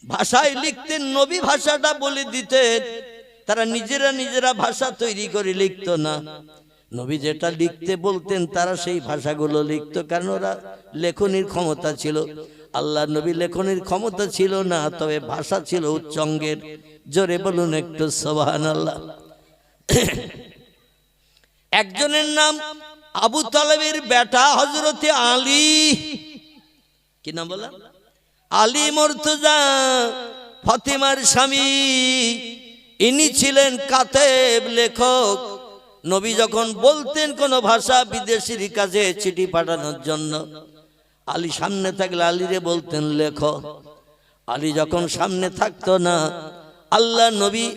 ভাষায় লিখতেন, নবী ভাষাটা বলে দিতেন। তারা নিজেরা নিজেরা ভাষা তৈরি করে লিখতো না, নবী যেটা লিখতে বলতেন তারা সেই ভাষাগুলো লিখতো, কারণ ওরা লেখনির ক্ষমতা ছিল। আল্লাহ নবী লেখনির ক্ষমতা ছিল না, তবে ভাষা ছিল উচ্চঙ্গের। জোরে বলুন একটু সুবহানাল্লাহ। একজনের নাম আবু তালেবের বেটা হযরতে আলী। কি নাম বলা? আলী মুর্তজা, ফাতেমার স্বামী। ইনি ছিলেন কাতেব, লেখক। নবী যখন বলতেন কোন ভাষা বিদেশির কাছে চিঠি পাঠানোর জন্য, আলী সামনে থাকলে আলীরে বলতেন লেখো। আলী যখন সামনে থাকতো না, আল্লাহ নবী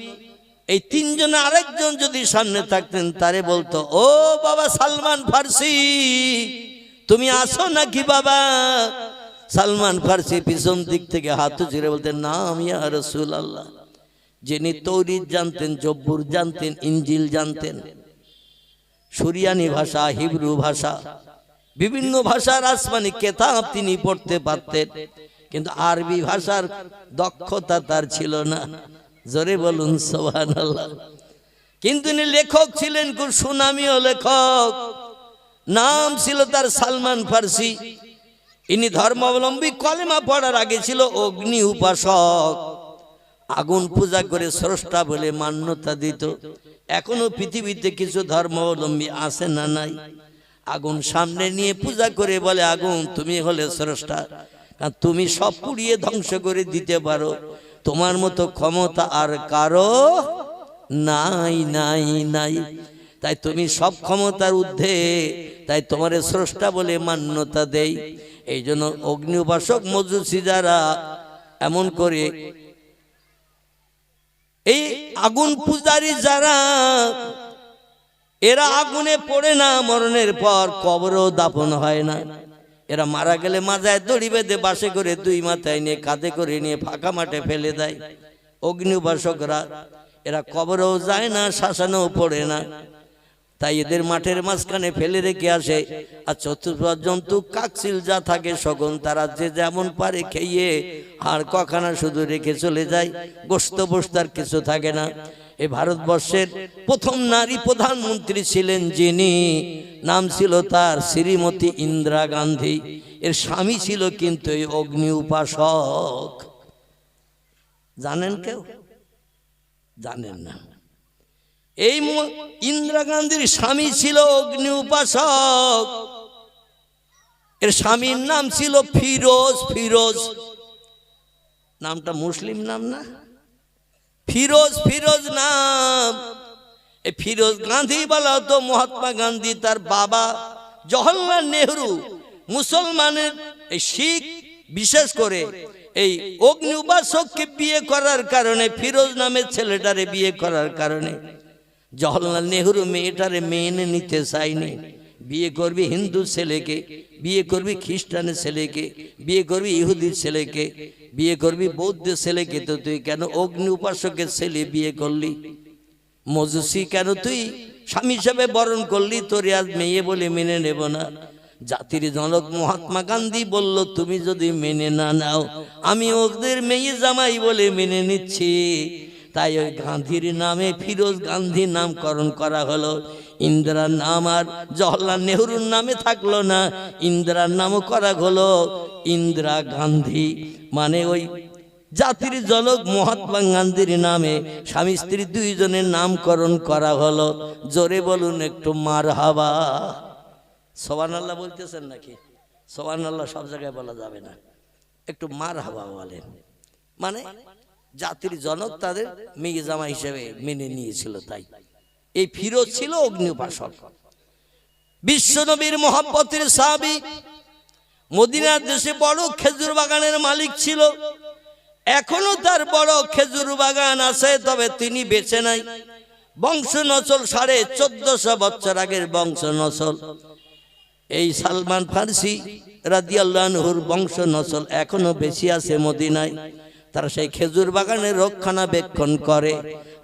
এই তিনজনে আরেকজন যদি সামনে থাকতেন, তারে বলতো, ও বাবা সালমান ফার্সি, তুমি আসো নাকি বাবা? সালমান ফার্সি পিছন দিক থেকে হাত ঝুড়ে বলতেন, নাম ইয়া রাসূলুল্লাহ। যিনি তৌরিত জানতেন, জব্বুর জানতেন, ইনজিল জানতেন, সুরিয়ানি ভাষা, হিব্রু ভাষা, বিভিন্ন ভাষার আসমানি কেতাব তিনি পড়তে পারতেন, কিন্তু আরবি ভাষার দক্ষতা তার ছিল না। জোরে বলুন সুবহানাল্লাহ। কিন্তু ইনি লেখক ছিলেন, খুব সুনামীয় লেখক। নাম ছিল তার সালমান ফার্সি। ইনি ধর্মাবলম্বী, কলেমা পড়ার আগে ছিল অগ্নি উপাসক। আগুন পূজা করে স্রষ্টা বলে মান্যতা দিত। এখনো পৃথিবীতে কিছু ধর্মাবলম্বী আছে না নাই? আগুন সামনে নিয়ে পূজা করে বলে, আগুন তুমি হলে স্রষ্টা, কারণ তুমি সব পুড়িয়ে ধ্বংস করে দিতে পারো, তোমার মতো ক্ষমতা আর কারো নাই নাই নাই, তাই তুমি সব ক্ষমতার ঊর্ধ্বে, তাই তোমার স্রষ্টা বলে মান্যতা দেই। এই জন্য অগ্নি উপাসক মজুসি যারা এমন করে, এই আগুন পূজারী যারা, এরা আগুনে পড়ে না, মরণের পর কবরও দাফন হয় না। এরা মারা গেলে মাজায় দড়ি বেঁধে বাসে করে দুই মাথায় নিয়ে কাঁধে করে নিয়ে ফাঁকা মাঠে ফেলে দেয়। অগ্নি উপাসকরা এরা কবরেও যায় না, শ্মশানেও পড়ে না, তাই এদের মাঠের মাঝখানে ফেলে রেখে আসে। আর চতুর্থ জন্তু কাকসিল যা থাকে শগুন, তারা যে যেমন পারে খেয়ে আর কখানা শুধু রেখে চলে যায়, গোস্ত বস্তার কিছু থাকে না। এই ভারতবর্ষের প্রথম নারী প্রধানমন্ত্রী ছিলেন যিনি, নাম ছিল তার শ্রীমতী ইন্দিরা গান্ধী। এর স্বামী ছিল কিন্তু এই অগ্নি উপাসক। জানেন কেউ? জানেন না। এই ইন্দিরা গান্ধীর স্বামী ছিল অগ্নি উপাসক। এর স্বামীর নাম ছিল ফিরোজ। ফিরোজ নামটা মুসলিম নাম না? ফিরোজ, ফিরোজ নাম। এই ফিরোজ গান্ধী বলা হতো। মহাত্মা গান্ধী তার বাবা জওহরলাল নেহরু মুসলমানের এই শিখ বিশেষ করে এই অগ্নি উপাসককে বিয়ে করার কারণে, ফিরোজ নামের ছেলেটারে বিয়ে করার কারণে জওহরলাল নেহরু মেয়েটারে মেনে নিতে চাইনি। বিয়ে করবে হিন্দু ছেলেকে, বিয়ে করবি খ্রিস্টানের ছেলেকে, বিয়ে করবি ইহুদির ছেলেকে, বিয়ে করবি বৌদ্ধের ছেলেকে, তো তুই কেন অগ্নি উপাসকের ছেলে বিয়ে করলি? মজুসি কেন তুই স্বামী হিসেবে বরণ করলি? তোর আজ মেয়ে বলে মেনে নেব না। জাতির জনক মহাত্মা গান্ধী বলল, তুমি যদি মেনে না নাও, আমি ওদের মেয়ে জামাই বলে মেনে নিচ্ছি। তাই ওই গান্ধীর নামে ফিরোজ গান্ধী নামকরণ করা হলো। ইন্দিরার নাম আর জওহরলাল নেহরুর নামে থাকলো না, ইন্দিরার নামও করা হলো ইন্দিরা গান্ধী। মানে ওই জাতির জনক মহাত্মা গান্ধীর নামে স্বামী স্ত্রী দুইজনের নামকরণ করা হলো। জোরে বলুন একটু মারহাবা। সুবহানাল্লাহ বলতেছেন নাকি? সুবহানাল্লাহ সব জায়গায় বলা যাবে না, একটু মারহাবা বলেন। মানে জাতির জনক তাদের মেয়ে জামা হিসেবে মেনে নিয়েছিল। তাই এই ফিরোজ ছিল অগ্নি উপাসক, বিশ্ব নবীর মহব্বতের সাহাবী, মদিনার দেশে বড় খেজুর বাগানের মালিক ছিল। এখনো তার বড় খেজুর বাগান আছে, তবে তিনি বেঁচে নাই। বংশ নসল 1450 বছর আগের বংশ নসল। এই সালমান ফারসি রাদিয়াল্লাহু আনহুর বংশ নসল এখনো বেশি আছে মদিনায়। তারা সেই খেজুর বাগানের রক্ষণাবেক্ষণ করে।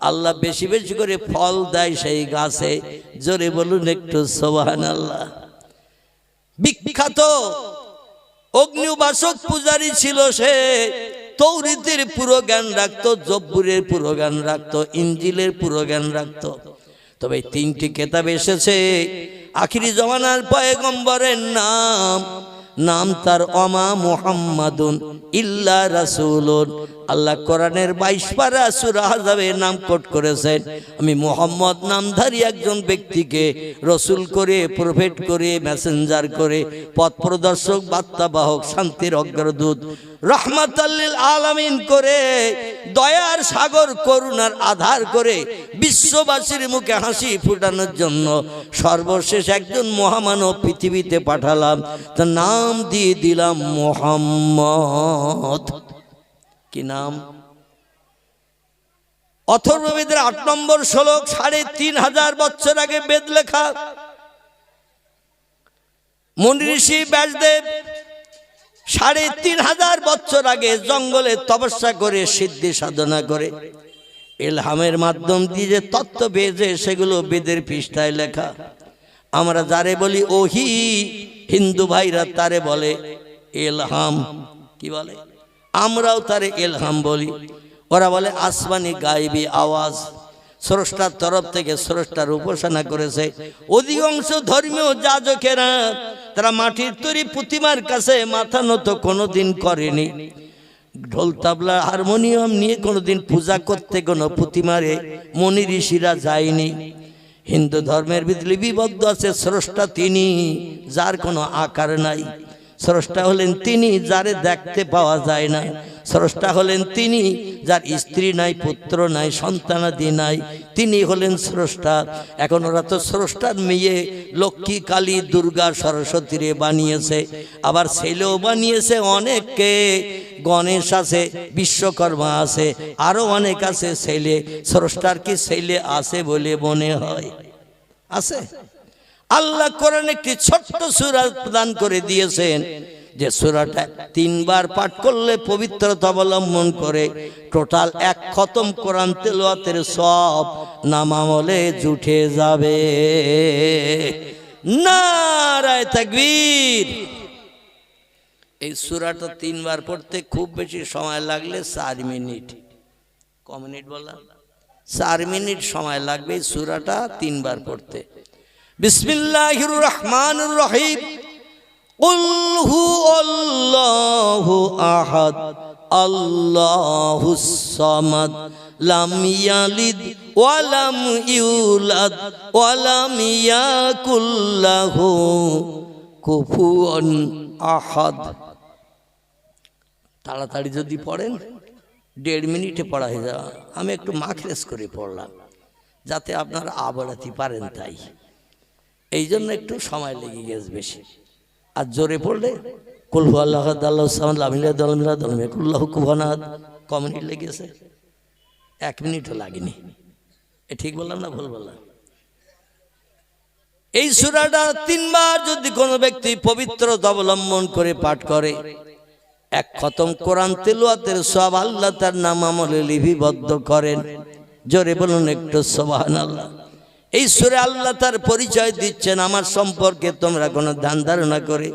আল্লাহ বেশি বেশি করে ফল দেয় সেই গাছে। জোরে বলুন একটু সুবহানাল্লাহ। বিখ্যাত অগ্নি উপাসক পূজারী ছিল সে। তৌরাতের পুরো জ্ঞান রাখতো, জব্বুরের পুরো জ্ঞান রাখতো, ইনজিলের পুরো জ্ঞান রাখতো। তবে 3টি কিতাব এসেছে আখিরি জমানার পয়গম্বরের নাম তার অমা মুহাম্মাদুন ইল্লা রাসূলুন। আল্লাহ কোরআনের 22 পারা সূরা আহজাবে নাম কোট করেছেন। আমি মুহাম্মদ নামধারী একজন ব্যক্তিকে রসুল করে, প্রফেট করে, মেসেঞ্জার করে, পথ প্রদর্শক, বার্তাবাহক, শান্তির অগ্রদূত, রহমাতাল লিল আলামিন করে, দয়ার সাগর, করুণার আধার করে, বিশ্ববাসীর মুখে হাসি ফুটানোর জন্য সর্বশেষ একজন মহামানব পৃথিবীতে পাঠালাম। তার নাম দিয়ে দিলাম মুহাম্মদ। কি নাম? অথর্ববেদের 8 নম্বর শ্লোক, 3500 বছর আগে বেদ লেখা। মুনি ঋষি ব্যাসদেব 3500 বছর আগে জঙ্গলে তপস্যা করে, সিদ্ধি সাধনা করে, ইলহামের মাধ্যম দিয়ে যে তত্ত্ব পেয়েছে সেগুলো বেদের পৃষ্ঠায় লেখা। আমরা যারে বলি ওহি, হিন্দু ভাইরা তারে বলে ইলহাম। কি বলে? আমরাও তারে ইলহাম বলি। ওরা বলে আসমানি গায়েবী আওয়াজ, স্রষ্টার তরফ থেকে স্রষ্টার উপাসনা করেছে। অধিকাংশ ধর্মীয় যাজকেরা তারা মাটির তৈরি প্রতিমার কাছে মাথা নত কোনোদিন করেনি। ঢোল তাবলা হারমোনিয়াম নিয়ে কোনোদিন পূজা করতে কোনো প্রতিমারে মুনি ঋষিরা যায়নি। হিন্দু ধর্মের ভিতরে লিপিবদ্ধ আছে স্রষ্টা তিনি, যার কোনো আকার নাই। স্রষ্টা হলেন তিনি, যারে দেখতে পাওয়া যায় না। স্রষ্টা হলেন তিনি, যার স্ত্রী নাই, পুত্র নাই, সন্তানাদি নাই, তিনি হলেন স্রষ্টা। এখন ওরা তো স্রষ্টার মেয়ে লক্ষ্মী, কালী, দুর্গা, সরস্বতীরে বানিয়েছে, আবার ছেলেও বানিয়েছে অনেককে। গণেশ আছে, বিশ্বকর্মা আছে, আরো অনেক আছে ছেলে। স্রষ্টার কি ছেলে আছে বলে মনে হয়? আছে? আল্লাহ কোরআনে একটি ছোট্ট সূরা প্রদান করে দিয়েছেন, যে সূরাটা 3 বার পাঠ করলে পবিত্রতা অবলম্বন করে টোটাল 1 খতম কোরআন তেলাওয়াতের সব নামামলে জুটে যাবে। নারায়ে তাকবীর। এই সূরাটা 3 বার পড়তে খুব বেশি সময় লাগলে 4 মিনিট। ক মিনিট বললাম? 4 মিনিট সময় লাগবে এই সূরাটা 3 বার পড়তে। বিসমিল্লাহির রহমানির রহিম। কুল হুয়াল্লাহু আহাদ আল্লাহুস সামাদ লাম ইয়ালিদ ওয়া লাম ইউলাদ ওয়া লাম ইয়াকুল লাহু কুফুয়ান আহাদ। তাড়াতাড়ি যদি পড়েন 1.5 মিনিটে পড়া হয়ে যাবে। আমি একটু মাখরেজ করে পড়লাম যাতে আপনারা আবরাতে পারেন, তাই এই জন্য একটু সময় লেগে গেছে বেশি। আর জোরে পড়লে কুল হুয়াল্লাহু আহাদ আল্লাহুস সামাদ লাম ইয়ালিদ ওয়া লাম ইউলাদ ওয়া লাম ইয়াকুল লাহু কুফুয়ান আহাদ। ক মিনিট লেগেছে? 1 মিনিটও লাগেনি। এ ঠিক বললাম না ভুল বললাম? এই সূরাটা 3 বার যদি কোনো ব্যক্তি পবিত্রতা অবলম্বন করে পাঠ করে, এক খতম কোরআন তেলাওয়াতের সওয়াব আল্লাহ তার নাম আমলে লিপিবদ্ধ করেন। জোরে বলুন একটু সুবহানাল্লাহ। এই সূরা আল্লাহ তার পরিচয় দিচ্ছেন, আমার সম্পর্কে তোমরা কোনো ধ্যান ধারণা করে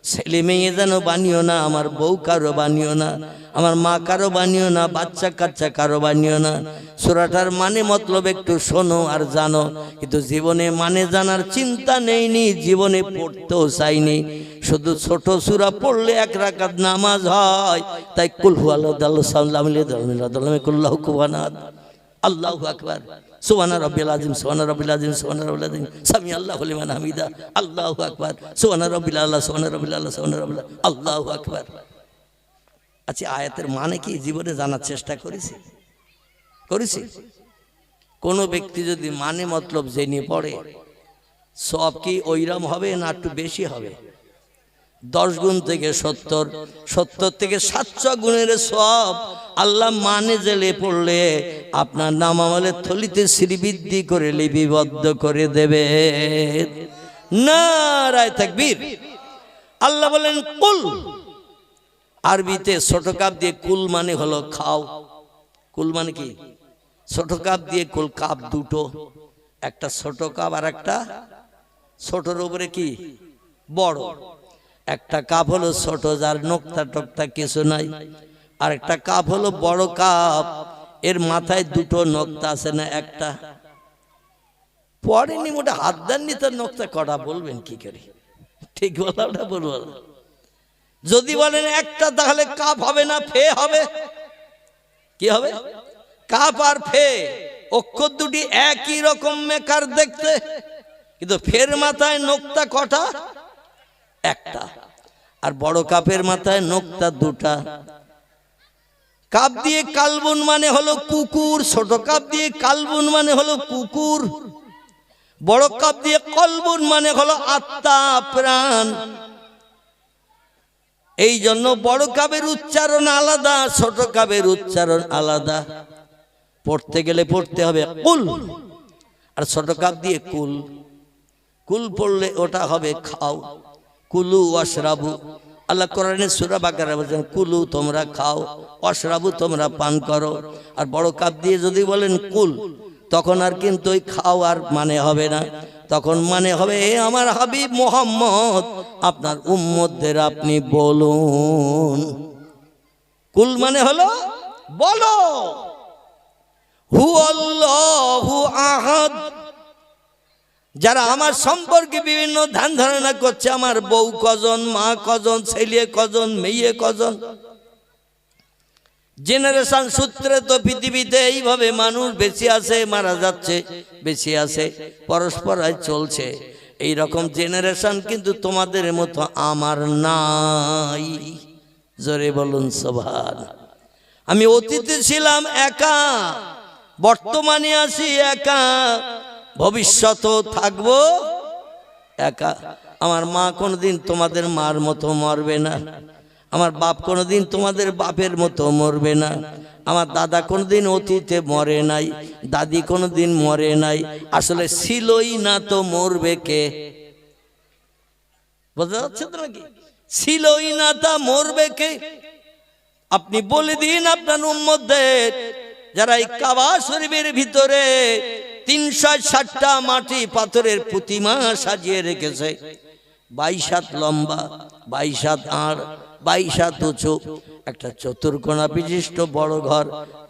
ছেলে মেয়ে যেন বানিও না, আমার বউ কারো বানিও না, আমার মা কারো বানিও না, বাচ্চা কাচ্চা কারো বানিও না। সূরাটার মানে মতলব একটু শোনো আর জানো, কিন্তু জীবনে মানে জানার চিন্তা নেইনি, জীবনে পড়তেও চাইনি। শুধু ছোট সূরা পড়লে 1 রাকাত নামাজ হয়। তাই কুল হুয়াল্লাহু সাল্লাল্লাহু আল্লাহু আকবার, সুবহানা রাব্বিল আযীম, সুবহানা রাব্বিল আযীম, সুবহানা রাব্বিল আযীম, সামি আল্লাহু লিমান হামিদা, আল্লাহু আকবার, সুবহানা রাব্বিল আলা, সুবহানা রাব্বিল আলা, সুবহানা রাব্বিল আল্লাহু আকবার। আচ্ছা, আয়াতের মানে কি জীবনে জানার চেষ্টা করেছি? কোন ব্যক্তি যদি মানে মতলব জেনে পড়ে, সব কি ওইরকম হবে না একটু বেশি হবে? 10 গুণ থেকে 70, 70 থেকে 700 গুণের সব আল্লাহ মানে জেলে পড়লে আপনার নাম আমলের থলিতে শ্রীবৃদ্ধি করে লিপিবদ্ধ করে দেবে। নারায়ে তাকবীর। আল্লাহ বলেন কুল, আরবিতে ছোট কাপ দিয়ে কুল মানে হলো খাও। কুল মানে কি? ছোট কাপ দিয়ে কুল, কাপ দুটো, একটা ছোট কাপ আর একটা ছোটর উপরে কি বড়। একটা কাপ হলো ছোট, যার নোক্তা টোক্তা কিছু নাই, আর একটা কাপ হলো বড় কাপ, এর মাথায় দুটো নোক্তা আছে না একটা। পড়েনি মোটা হাত দেননি, তার নোক্তা কটা বলবেন কি করে? ঠিক বলাটা বলবো। যদি বলেন একটা, তাহলে কাপ হবে না, ফে হবে। কি হবে? কাপ আর ফে, অক্ষর দুটি একই রকম মেকার দেখতে, কিন্তু ফের মাথায় নোক্তা কটা? একটা। আর বড় কাপের মাথায় নোক্তা দুটা। কাপ দিয়ে কালবুন মানে হলো কুকুর, ছোট কাপ দিয়ে কালবুন মানে হলো কুকুর, বড় কাপ দিয়ে কলবুন মানে হলো আত্মা, প্রাণ। এই জন্য বড় কাপের উচ্চারণ আলাদা, ছোট কাপের উচ্চারণ আলাদা। পড়তে গেলে পড়তে হবে কুল, আর ছোট কাপ দিয়ে কুল। কুল পড়লে ওটা হবে খাও। কুলু ওয়াশরাবু, আল্লাহ কোরআনে সূরা বাকারা বলেন কুলু তোমরা খাও, ওয়াশরাবু তোমরা পান করো। আর বড় কাপ দিয়ে যদি বলেন কুল, তখন আর কিন্তু ওই খাও আর মানে হবে না, তখন মানে হবে হে আমার হাবিব মুহাম্মদ, আপনার উম্মতদের আপনি বলুন। কুল মানে হলো বলো। হু আল্লাহু আহাদ। যারা আমার সম্পর্কে বিভিন্ন ধ্যান ধারণা করছে, আমার বউ কজন, মা কজন, ছেলে কজন, মেয়ে কজন, জেনারেশন সূত্রে তো পৃথিবীতে এইভাবে মানুষ বেঁচে আছে, মারা যাচ্ছে, বেঁচে আছে, পরস্পরায় চলছে। এই রকম জেনারেশন কিন্তু তোমাদের মতো আমার নাই। জোরে বলুন সুবহান। আমি অতীতে ছিলাম একা, বর্তমানে আছি একা, ভবিষ্যতেও থাকবো একা। আমার মা কোনোদিন তোমাদের মার মতো মরবে না, আমার বাপ কোনোদিন তোমাদের বাপের মতো মরবে না, আমার দাদা কোনোদিন অতীতে মরে নাই, দাদি কোনোদিন মরে নাই। আসলে ছিলই না তো মরবে কে? বোঝা যাচ্ছে তো নাকি? ছিলই না তা মরবে কে? আপনি বলে দিন আপনার উম্মতদের, যারা এই কাবা শরীফের ভিতরে 360টা মাটি পাথরের প্রতিমা সাজিয়ে রেখেছে, 22 হাত লম্বা, 22 হাত আড়, 22 হাত উঁচু, একটা চতুর্কোণা বিশিষ্ট বড় ঘর।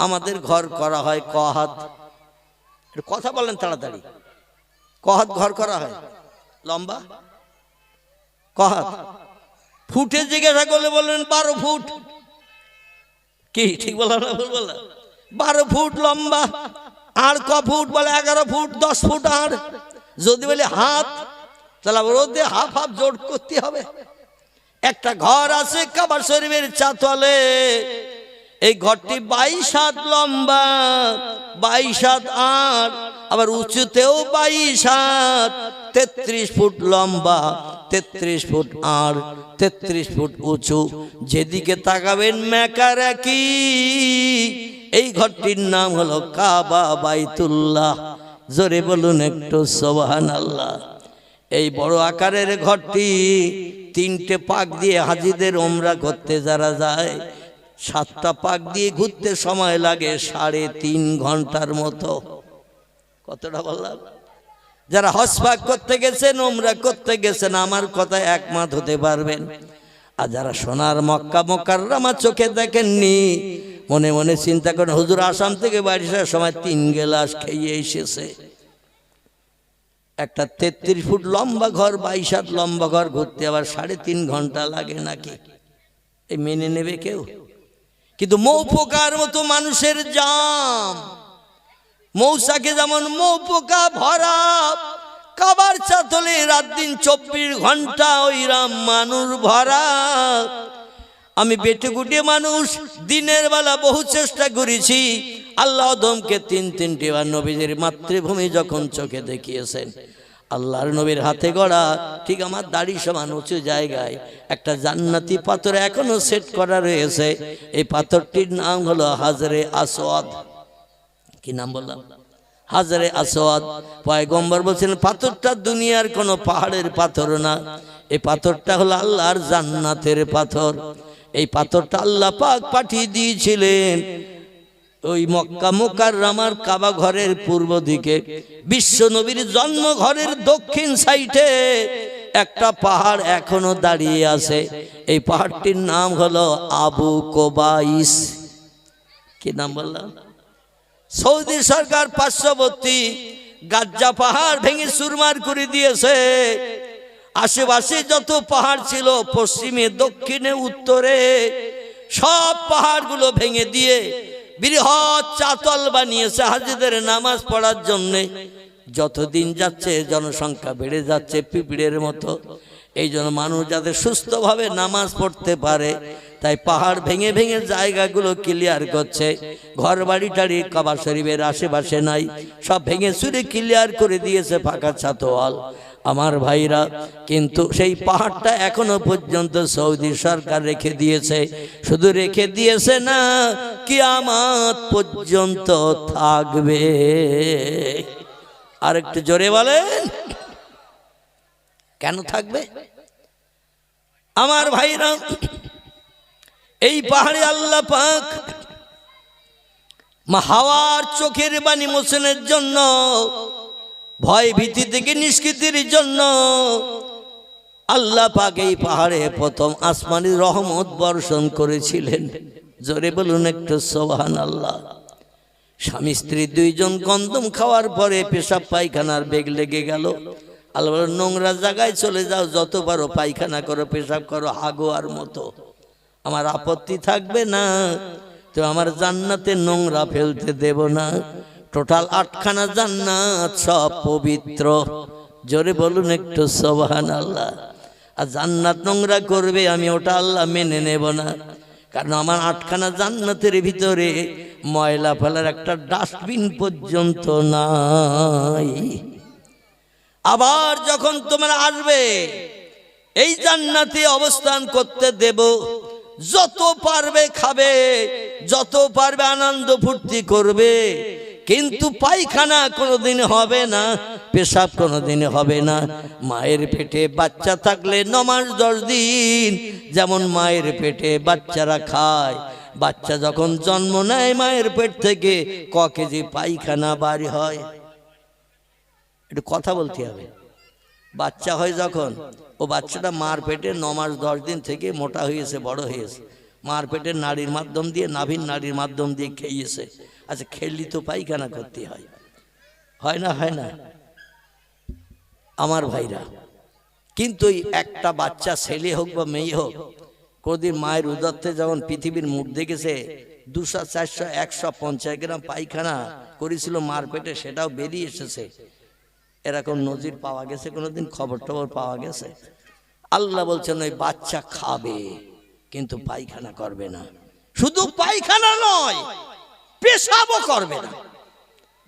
আমাদের ঘর করা হয় ক হাত। কথা বলেন তাড়াতাড়ি। ক হাত ঘর করা হয়? লম্বা ক হাত? ফুটে জিজ্ঞাসা করলে বলবেন 12 ফুট। কি ঠিক বললাম না ভুল বললাম? 12 ফুট লম্বা। আর ক ফুট? বলে 11 ফুট, 10 ফুট আর। যদি বলে হাত, তাহলে ওতে হাফ হাফ জোড় করতে হবে। একটা ঘর আছে কাবা শরীফের চাতলে, এই ঘরটি 22 হাত লম্বা, 22 হাত আর, আবার উঁচুতেও 22 হাত, 33 ফুট লম্বা, 33 ফুট আর, 33 ফুট উঁচু। যেদিকে তাকাবেন মেকার একই। এই ঘরটির নাম হলো কাবা বাইতুল্লাহ। জোরে বলুন একটু সুবহানাল্লাহ। এই বড় আকারের ঘরটি 3টে পাক দিয়ে হাজিদের ওমরা করতে যারা যায় 7টা পাক দিয়ে ঘুরতে সময় লাগে 3.5 ঘন্টার মতো। কতটা বললাম? যারা হজ পাক করতে গেছেন, ওমরা করতে গেছেন, আমার কথা একমত হতে পারবেন। আর যারা সোনার মক্কা মুকাররমা চোখে দেখেননি, মনে মনে চিন্তা করেন, হুজুর আসাম থেকে বাড়ি আসার সময় 3 গ্লাস খেয়ে এসেছে। একটা 33 ফুট লম্বা ঘর, 22 হাত লম্বা ঘর ঘুরতে আবার 3.5 ঘন্টা লাগে নাকি? এই মেনে নেবে কেউ? কিন্তু মৌপোকার মতো মানুষের জাম, মৌসাকে যেমন মৌপোকা ভরা, কাবার চাতলে রাত দিন 24 ঘন্টা ওই রাম মানুষ ভরা। আমি বেটে গুটে মানুষ, দিনের বেলা বহু চেষ্টা করেছি। আল্লাহ আদমকে 3-3টে বার নবীজির মাতৃভূমি যখন চোখে দেখিয়েছেন, আল্লাহর নবীর হাতে গড়া ঠিক আমার দাড়ি সমান উঁচু জায়গায় একটা জান্নাতি পাথর এখনো সেট করা রয়েছে। এই পাথরটির নাম হলো হাজরে আসওয়াদ। কি নাম বললাম? হাজরে আসওয়াদ। পয়গম্বর বলছেন পাথরটা দুনিয়ার কোনো পাহাড়ের পাথর না, এই পাথরটা হলো আল্লাহর জান্নাতের পাথর। এই পাথরটা আল্লাহ পাক পাঠিয়ে দিয়েছিলেন ওই মক্কা মুকাররমার কাবা ঘরের পূর্ব দিকে, বিশ্ব নবীর জন্ম ঘরের দক্ষিণ সাইডে একটা পাহাড় এখনো দাঁড়িয়ে আছে। এই পাহাড়টির নাম হলো আবু কোবাইস। কি নাম বললাম? সৌদি সরকার পার্শ্ববর্তী গাজ্জা পাহাড় ভেঙে চুরমার করে দিয়েছে। আশেপাশে যত পাহাড় ছিল, পশ্চিমে দক্ষিণে উত্তরে, সব পাহাড়গুলো ভেঙে দিয়ে বৃহৎ চাতল বানিয়েছে হাজিদের নামাজ পড়ার জন্যে। যতদিন যাচ্ছে জনসংখ্যা বেড়ে যাচ্ছে পিঁপড়ের মতো। এই জন্য মানুষ যাতে সুস্থভাবে নামাজ পড়তে পারে, তাই পাহাড় ভেঙে ভেঙে জায়গাগুলো ক্লিয়ার করছে। ঘর বাড়ি টাড়ি কাবা শরীফের আশেপাশে নাই, সব ভেঙে চুরে ক্লিয়ার করে দিয়েছে, ফাঁকা ছাতওয়াল। আমার ভাইরা, কিন্তু সেই পাহাড়টা এখনো পর্যন্ত সৌদি সরকার রেখে দিয়েছে। শুধু রেখে দিয়েছে না, কিয়ামত পর্যন্ত থাকবে। আর একটু জোরে বলেন, কেন থাকবে? আমার ভাইরা, এই পাহাড়ে আল্লাহ পাক হাওয়ার চোখের বাণী মোচনের জন্য, ভয় ভীতি থেকে নিষ্কৃতির জন্য আল্লাহ পাক এই পাহাড়ে প্রথম আসমানি রহমত বর্ষণ করেছিলেন। জোরে বলুন একটু সুবহানাল্লাহ। স্বামী স্ত্রী 2 জন গন্ধম খাওয়ার পরে পেশাব পায়খানার বেগ লেগে গেল। আল্লাহ বলেন, নোংরা জায়গায় চলে যাও, যত পারো পায়খানা করো, পেশাব করো হাগুয়ার মতো, আমার আপত্তি থাকবে না। তো আমার জান্নাতে নোংরা ফেলতে দেব না। টোটাল 8খানা জান্নাত সব পবিত্র। জোরে বলুন একটু সুবহানাল্লাহ। আর জান্নাত নোংরা করবে, আমি ওটা আল্লাহ মেনে নেব না। কারণ আমার 8খানা জান্নাতের ভিতরে ময়লা ফেলার একটা ডাস্টবিন পর্যন্ত নাই। আবার যখন তোমরা আসবে, এই জান্নাতে অবস্থান করতে দেব, যত পারবে খাবে, যত পারবে আনন্দ ফুর্তি করবে, কিন্তু পায়খানা কোনোদিন হবে না, পেশাব কোনোদিন হবে না। মায়ের পেটে বাচ্চা থাকলে 9 মাস 10 দিন যেমন মায়ের পেটে বাচ্চারা খায়, বাচ্চা যখন জন্ম নেয় মায়ের পেট থেকে ক কেজি পায়খানা বাড়ি হয়। একটু কথা বলতে হবে। বাচ্চা হয় যখন, ও বাচ্চাটা মার পেটে 9 মাস 10 দিন থেকে মোটা হয়েছে, বড় হয়েছে, মার পেটের নাড়ির মাধ্যম দিয়ে, নাভির নাড়ির মাধ্যম দিয়ে খেয়েছে। আচ্ছা, খেললি তো পায়খানা করতে হয়, হয় না? হয় না আমার ভাইরা? কিন্তু ওই একটা বাচ্চা, ছেলে হোক বা মেয়ে হোক, কোনদিন মায়ের উদরতে যখন পৃথিবীর মুখ দেখেছে, 200, 400, 150 গ্রাম পায়খানা করেছিল মার পেটে, সেটাও বেরিয়ে এসেছে। এরকম নজির পাওয়া গেছে? কোনোদিন খবর টবর পাওয়া গেছে? আল্লাহ বলছেন ওই বাচ্চা খাবে কিন্তু পায়খানা করবে না। শুধু পায়খানা নয়, পেশাবও করবে না।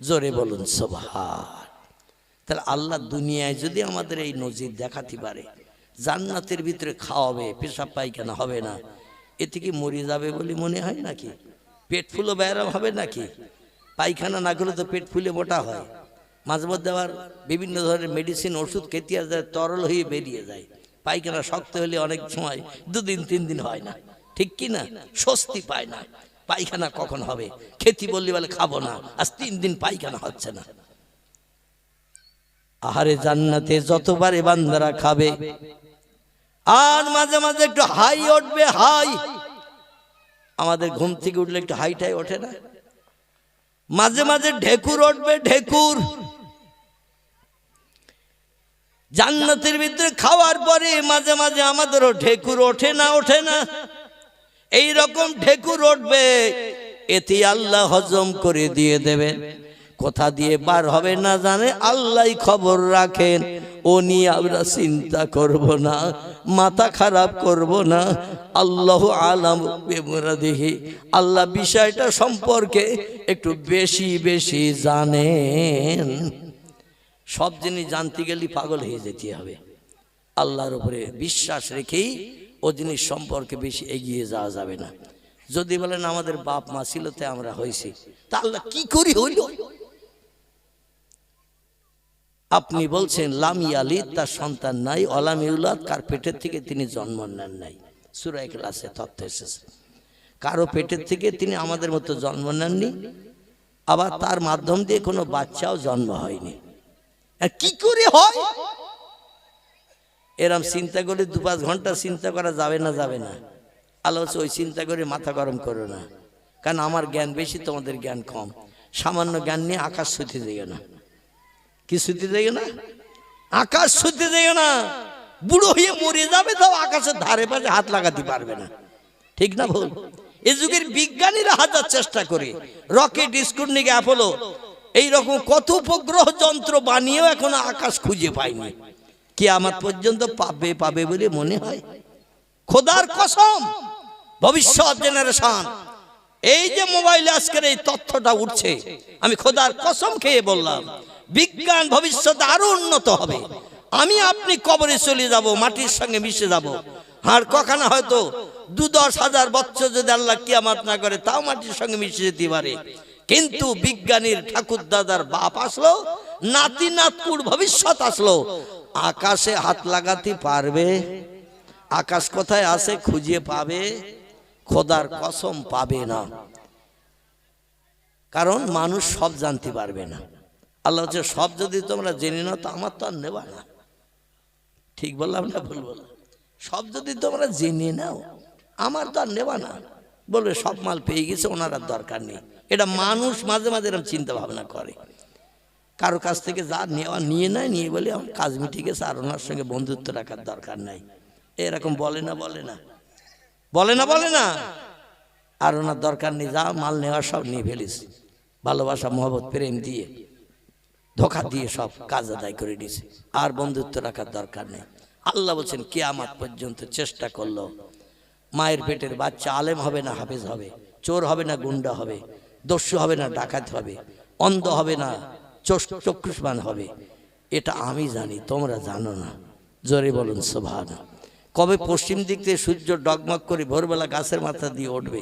জোরে বলুন সুবহান। তাহলে আল্লাহ দুনিয়ায় যদি আমাদের এই নজির দেখাতে পারে, জান্নাতের ভিতরে খাওয়াবে, পেশাব পায়খানা হবে না, এতে কি মরে যাবে বলে মনে হয় নাকি? পেট ফুলে ব্যায়াম হবে নাকি? পায়খানা না করলে তো পেট ফুলে মোটা হয়। মাঝে মধ্যে আবার বিভিন্ন ধরনের মেডিসিন ওষুধ খেতে যায়, তরল হয়ে বেরিয়ে যায়। পায়খানা শক্ত হলে অনেক সময় 2 দিন 3 দিন হয় না, ঠিক কি না? স্বস্তি পায় না, পায়খানা কখন হবে। খেতে বললি বলে খাবো না, আজ 3 দিন পায়খানা হচ্ছে না। আহারে জান্নাতে যতবারে বান্দারা খাবে, আর মাঝে মাঝে একটু হাই উঠবে, হাই। আমাদের ঘুম থেকে উঠলে একটু হাইটাই ওঠে না? মাঝে মাঝে ঢেকুর উঠবে, ঢেকুর। জান্নাতের ভিতরে খাওয়ার পরে মাঝে মাঝে আমাদেরও ঢেকুর ওঠে না, ওঠে না? এই রকম ঢেকুর উঠবে, এতে আল্লাহ হজম করে দিয়ে দেবেন। কোথা দিয়ে বার হবে না জানে, আল্লাহই খবর রাখেন। ও নিয়ে আমরা চিন্তা করব না, মাথা খারাপ করব না। আল্লাহ আলাম বিমুরাদিহি, আল্লাহ বিষয়টা সম্পর্কে একটু বেশি বেশি জানেন। সব জিনিস জানতে গেলে পাগল হয়ে যেতে হবে। আল্লাহর উপরে বিশ্বাস রেখেই ও জিনিস সম্পর্কে বেশি এগিয়ে যাওয়া যাবে না। যদি বলেন আমাদের বাপ মা ছিল তে আমরা হয়েছি, তা আল্লাহ কি করি হইল? আপনি বলছেন লাম ইয়ালিদ, তার সন্তান নাই, অলাম ইউলাদ, কার পেটের থেকে তিনি জন্ম নেন নাই। সূরা ইখলাসে তথ্য এসেছে, কারো পেটের থেকে তিনি আমাদের মতো জন্ম নেননি, আবার তার মাধ্যম দিয়ে কোনো বাচ্চাও জন্ম হয়নি। কি করে হয়? এরম চিন্তা করে 2-5 ঘন্টা চিন্তা করা যাবে না, যাবে না। আল্লাহ বলছে ওই চিন্তা করে মাথা গরম করো না, কারণ আমার জ্ঞান বেশি, তোমাদের জ্ঞান কম। সামান্য জ্ঞান নিয়ে আকাশ ছুঁতে দেয় না। কি ছুঁতে দেয় না? আকাশ ছুঁতে দেয় না। বুড়ো হয়ে মরে যাবে, তাও আকাশের ধারে পাশে হাত লাগাতে পারবে না, ঠিক না ভুল? এই যুগের বিজ্ঞানীরা হাজার চেষ্টা করে, রকেট, স্পুটনিক, অ্যাপোলো, এইরকম কত উপগ্রহ যন্ত্র বানিয়েও এখনো আকাশ খুঁজে পায়নি। কিয়ামত পর্যন্ত পাবে পাবে বলে মনে হয়। খোদার কসম, ভবিষ্যৎ জেনারেশন, এই যে মোবাইলে আজকের এই তথ্যটা উঠছে, আমি খোদার কসম খেয়ে বললাম, বিজ্ঞান ভবিষ্যতে আরো উন্নত হবে। আমি আপনি কবরে চলে যাব, মাটির সঙ্গে মিশে যাব, আর কখনো হয়তো 2-10 হাজার বছর যদি আল্লাহ কিয়ামত না করে, তাও মাটির সঙ্গে মিশে যেতে পারে। কিন্তু বিজ্ঞানীর ঠাকুর দাদার বাপ আসলো, নাতি নাতকুর ভবিষ্যৎ আসলো, আকাশে হাত লাগাতে পারবে? আকাশ কোথায় আছে খুঁজে পাবে? খোদার কসম পাবে না, কারণ মানুষ সব জানতে পারবে না। আল্লাহ হচ্ছে সব যদি তোমরা জেনে নাও, তো আমার তো আর নেবা না। ঠিক বললাম না ভুল বললাম? সব যদি তোমরা জেনে নাও, আমার তো আর নেবা না। বলবে সব মাল পেয়ে গেছে, ওনার আর দরকার নেই। এটা মানুষ মাঝে মাঝে এরকম চিন্তা ভাবনা করে। কারো কাছ থেকে যা নেওয়া নিয়ে নেয়, নিয়ে বলে আমার কাজ মিটে গেছে, আর ওনার সঙ্গে বন্ধুত্ব রাখার দরকার নাই। এরকম বলে না, বলে না, বলে না, বলে না। আর ওনার দরকার নেই, যা মাল নেওয়া সব নিয়ে ফেলিস, ভালোবাসা, মহব্বত, প্রেম দিয়ে, ধোঁকা দিয়ে সব কাজ আদায় করে দিয়েছে, আর বন্ধুত্ব রাখার দরকার নেই। আল্লাহ বলছেন কিয়ামত পর্যন্ত চেষ্টা করলো, মায়ের পেটের বাচ্চা আলেম হবে না হাফেজ হবে, চোর হবে না গুন্ডা হবে, দস্যু হবে না ডাকাত হবে, অন্ধ হবে না চক্ষুষ্মান হবে। এটা আমি জানি, তোমরা জানো না। জোরে বলুন সুবহানাল্লাহ। কবে পশ্চিম দিক থেকে সূর্য ডগমগ করে ভোরবেলা গাছের মাথা দিয়ে উঠবে,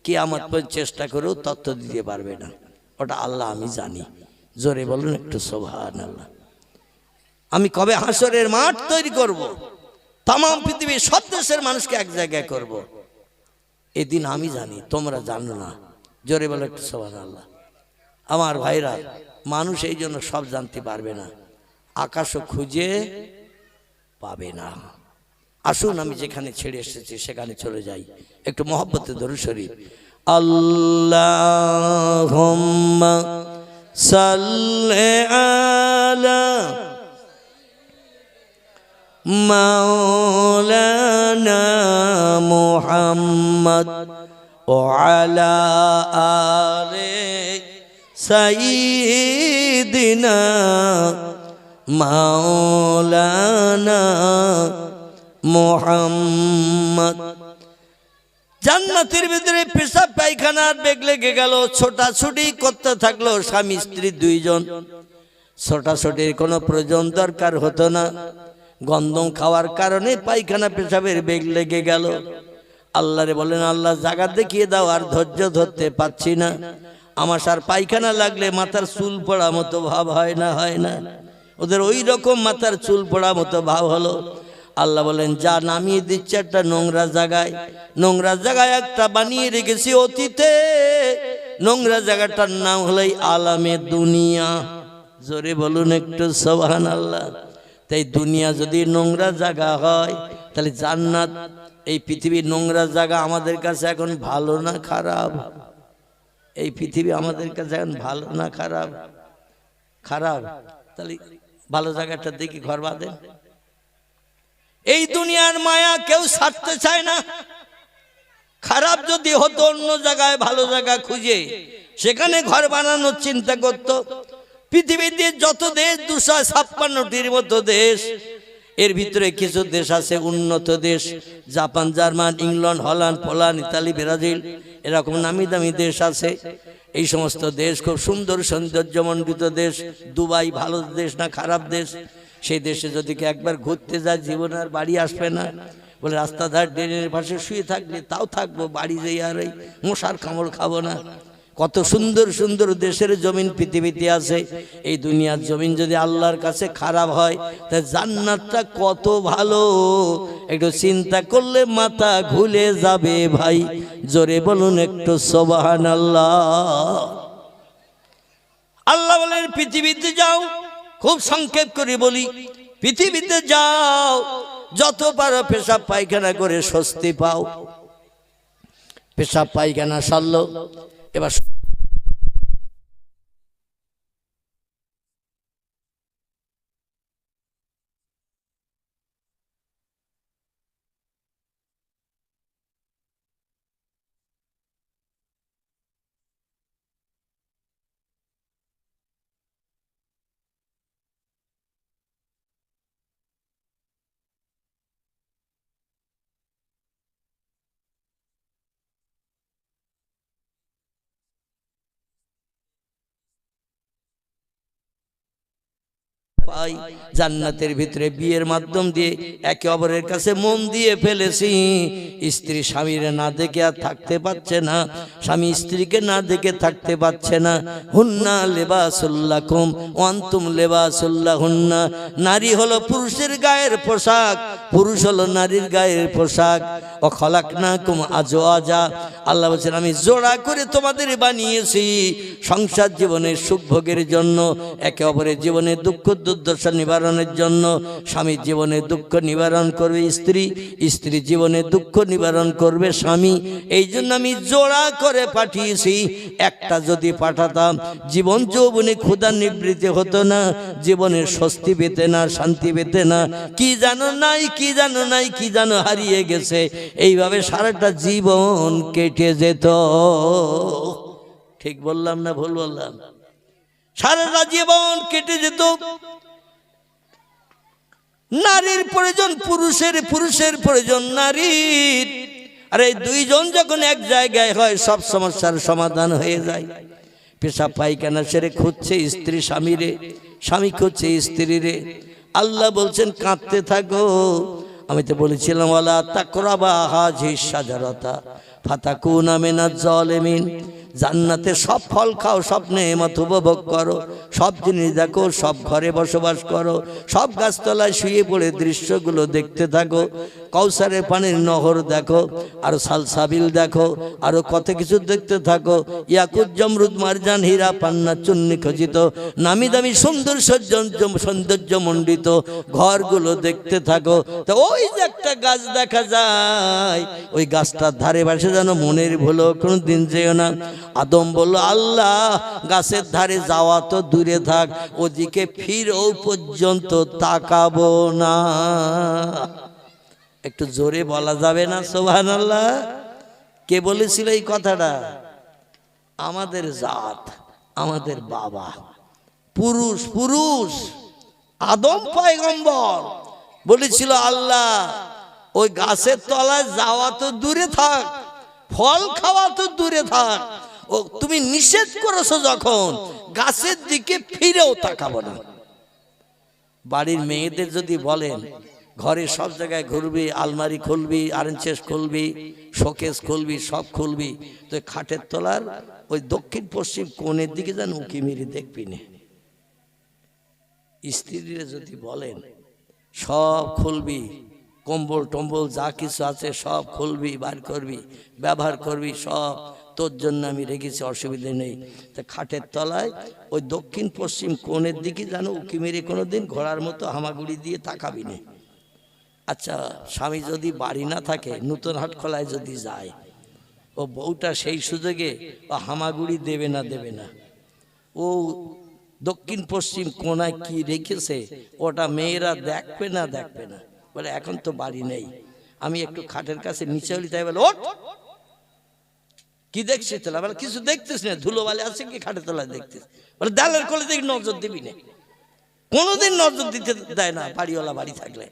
কিয়ামত পর্যন্ত চেষ্টা করেও তত্ত্ব দিতে পারবে না। ওটা আল্লাহ আমি জানি। জোরে বলুন একটু সুবহানাল্লাহ। আমি কবে হাসরের মাঠ তৈরি করব, তাম পৃথিবীর সব দেশের মানুষকে এক জায়গায় করব, এদিন আমি জানি, তোমরা জানো না। জোরে বলো একটু সুবহানাল্লাহ। আমার ভাইরা, মানুষ এই জন্য সব জানতে পারবে না, আকাশও খুঁজে পাবে না। আসুন আমি যেখানে ছেড়ে এসেছি সেখানে চলে যাই, একটু মহব্বতে দরুদ শরীফ। আল্লাহুম্মা সাল্লি আলা মাওলানা মুহাম্মদ ওয়া আলা আলি সাইয়্যিদিনা মাওলানা মুহাম্মদ। জান্নাতের ভিতরে পেশাব পায়খানার বেগ লেগে গেল, ছোটাছুটি করতে থাকলো স্বামী স্ত্রী দুইজন। ছোটাছুটির কোনো প্রয়োজন দরকার হতো না, গন্ধম খাওয়ার কারণে পায়খানা পেশাবের বেগ লেগে গেল। আল্লাহরে বলেন, আল্লাহ জায়গা দেখিয়ে দাও, আর ধৈর্য ধরতে পারছি না, আমাশার পায়খানা লাগলে মাথার চুল পড়া মতো ভাব হয় না, হয় না? ওদের ওই রকম মাথার চুল পড়া মতো ভাব হলো। আল্লাহ বলেন যা নামিয়ে দিচ্ছে একটা নোংরা জায়গায়, নোংরা জায়গায় একটা বানিয়ে রেখেছি অতীতে, নোংরা জায়গাটার নাম হলো আলামে দুনিয়া। জোরে বলুন একটু সুবহানাল্লাহ। তাই দুনিয়া যদি নোংরা জায়গা হয় তাহলে জান্নাত, এই পৃথিবীর নোংরা জায়গা আমাদের কাছে এখন ভালো না খারাপ? এই পৃথিবী আমাদের কাছে এখন ভালো না খারাপ? খারাপ। তাহলে ভালো জায়গাটা দেখি ঘর বাঁধেন। এই দুনিয়ার মায়া কেউ ছাড়তে চায় না। খারাপ যদি হতো অন্য জায়গায় ভালো জায়গা খুঁজে সেখানে ঘর বানানোর চিন্তা করত। পৃথিবীতে যত দেশ 256টির মতো দেশ, এর ভিতরে কিছু দেশ আছে উন্নত দেশ, Japan, German, England, Holland, Poland, Italy, Brazil, এরকম নামি দামি দেশ আছে। এই সমস্ত দেশ খুব সুন্দর সৌন্দর্যমণ্ডিত দেশ। দুবাই ভালো দেশ না খারাপ দেশ? সেই দেশে যদি একবার ঘুরতে যায় জীবন আর বাড়ি আসবে না। বলে রাস্তাধার ড্রেনের পাশে শুয়ে থাকলে তাও থাকবো, বাড়ি যেই আর এই মশার কামড় খাবো না। কত সুন্দর সুন্দর দেশের জমিন পৃথিবীতে আছে। এই দুনিয়ার জমিন যদি আল্লাহর কাছে খারাপ হয় তা জান্নাতটা কত ভালো, একটু চিন্তা করলে মাথা ঘুরে যাবে ভাই। জোরে বলুন একটু সুবহানাল্লাহ। আল্লাহ বলেন পৃথিবীতে যাও, খুব সংক্ষেপ করে বলি, পৃথিবীতে যাও, যত পারো পেশাব পায়খানা করে স্বস্তি পাও। পেশাব পায়খানা সারলো, এবার পাই জান্নাতের ভিতরে বিয়ের মাধ্যম দিয়ে একে অপরের কাছে মন দিয়ে ফেলেছি। স্ত্রী স্বামীর না দেখে আর থাকতে পারছে না, স্বামী স্ত্রীকে না দেখে থাকতে পারছে না। হুন্না লিবাসুল লাকুম ওয়া আনতুম লিবাসুল লাহুন্না। নারী হলো পুরুষের গায়ের পোশাক, পুরুষ হলো নারীর গায়ের পোশাক। ও খলাকনাকুম আজওয়াজা, আল্লাহ বলেন আমি জোড়া করে তোমাদের বানিয়েছি সংসার জীবনের সুখ ভোগের জন্য, একে অপরের জীবনে দুঃখ দুর্দশা নিবারণের জন্য। স্বামীর জীবনে দুঃখ নিবারণ করবে স্ত্রী, স্ত্রী জীবনে দুঃখ নিবারণ করবে স্বামী। এই জন্য আমি জোড়া করে পাঠিয়েছি। একটা যদি পাঠাতাম জীবন যৌবনে ক্ষুধা নিবৃত্তি হতো না, জীবনের স্বস্তি পেতে না, শান্তি পেতে না। কি জানো নাই, কি জানো নাই, কি জানো হারিয়ে গেছে, এইভাবে সারাটা জীবন কেটে যেত। ঠিক বললাম না ভুল বললাম? সারাটা জীবন কেটে যেত। নারীর প্রয়োজন পুরুষের, পুরুষের প্রয়োজন নারীর। আর এই দুইজন যখন এক জায়গায় হয় সব সমস্যার সমাধান হয়ে যায়। পেশাব পায়খানা সেরে খুঁজছে স্ত্রী স্বামীরে, স্বামী খুঁজছে স্ত্রীরে। আল্লাহ বলছেন কাঁদতে থাকো। আমি তো বলেছিলাম ওয়ালা তাকরাবা হাযিহিশ শাজারাতা ফাতাকুনা মিনাজ জালিমিন। জান্নাতে সব ফল খাও, সব নেয়ামত উপভোগ করো, সব জিনিস দেখো, সব ঘরে বসবাস করো, সব গাছতলায় শুয়ে পড়ে দৃশ্যগুলো দেখতে থাকো। কৌসারের পানির নহর দেখো, আর সালসাবিল দেখো, আরো কত কিছু দেখতে থাকো। ইয়াকুত জমরুদ মারজান হীরা পান্না চুন্নি খচিত নামি দামি সুন্দর সৌন্দর্যমণ্ডিত ঘরগুলো দেখতে থাকো। তো ওই যে একটা গাছ দেখা যায়, ওই গাছটার ধারে পাশে যেন মনের ভুলো কোনো দিন যেও না। আদম বলল আল্লাহ গাছের ধারে যাওয়া তো দূরে থাক, ওদিকে ফিরেও পর্যন্ত তাকাবো না। একটু জোরে বলা যাবে না সুবহানাল্লাহ? কে বলেছিল এই কথাটা? আমাদের জাত, আমাদের বাবা, পুরুষ পুরুষ আদম পয়গম্বর বলেছিল আল্লাহ ওই গাছের তলায় যাওয়া তো দূরে থাক, ফল খাওয়া তো দূরে থাক, ও তুমি নিষেধ করেছো যখন গাছের দিকে ফিরেও তাকাবো না। বাড়ির মেয়েদের যদি বলেন ঘরে সব জায়গায় ঘুরবি, আলমারি খুলবি, আরেঞ্চেস খুলবি, শোকেস খুলবি, সব খুলবি, তো খাটের তলার ওই দক্ষিণ পশ্চিম কোণের দিকে যেন উঁকি মেরে দেখবি না। স্ত্রীরা যদি বলেন সব খুলবি, কম্বল টম্বল যা কিছু আছে সব খুলবি, বার করবি, ব্যবহার করবি, সব তোর জন্য আমি রেখেছি, অসুবিধে নেই। তা খাটের তলায় ওই দক্ষিণ পশ্চিম কোণের দিকে যেন উঁকি মেরে কোনোদিন ঘোড়ার মতো হামাগুড়ি দিয়ে তাকাবি না। আচ্ছা, স্বামী যদি বাড়ি না থাকে, নতুন হাট খোলায় যদি যায়, ও বউটা সেই সুযোগে ও হামাগুড়ি দেবে না, দেবে না। ও দক্ষিণ পশ্চিম কোণায় কি রেখেছে ওটা মেয়েরা দেখবে না, দেখবে না। বলে এখন তো বাড়ি নেই, আমি একটু খাটের কাছে নিচে হলি, তাই বলে ওঠ, কি দেখছিস তোলা? বলে কিছু দেখতিস না, ধুলো বালি আছে কি খাটের তলায় দেখতিস? বলে দেয়ালের কোলে দেখি নজর দিবি না। কোনোদিন নজর দিতে দেয় না বাড়িওয়ালা বাড়ি থাকলে।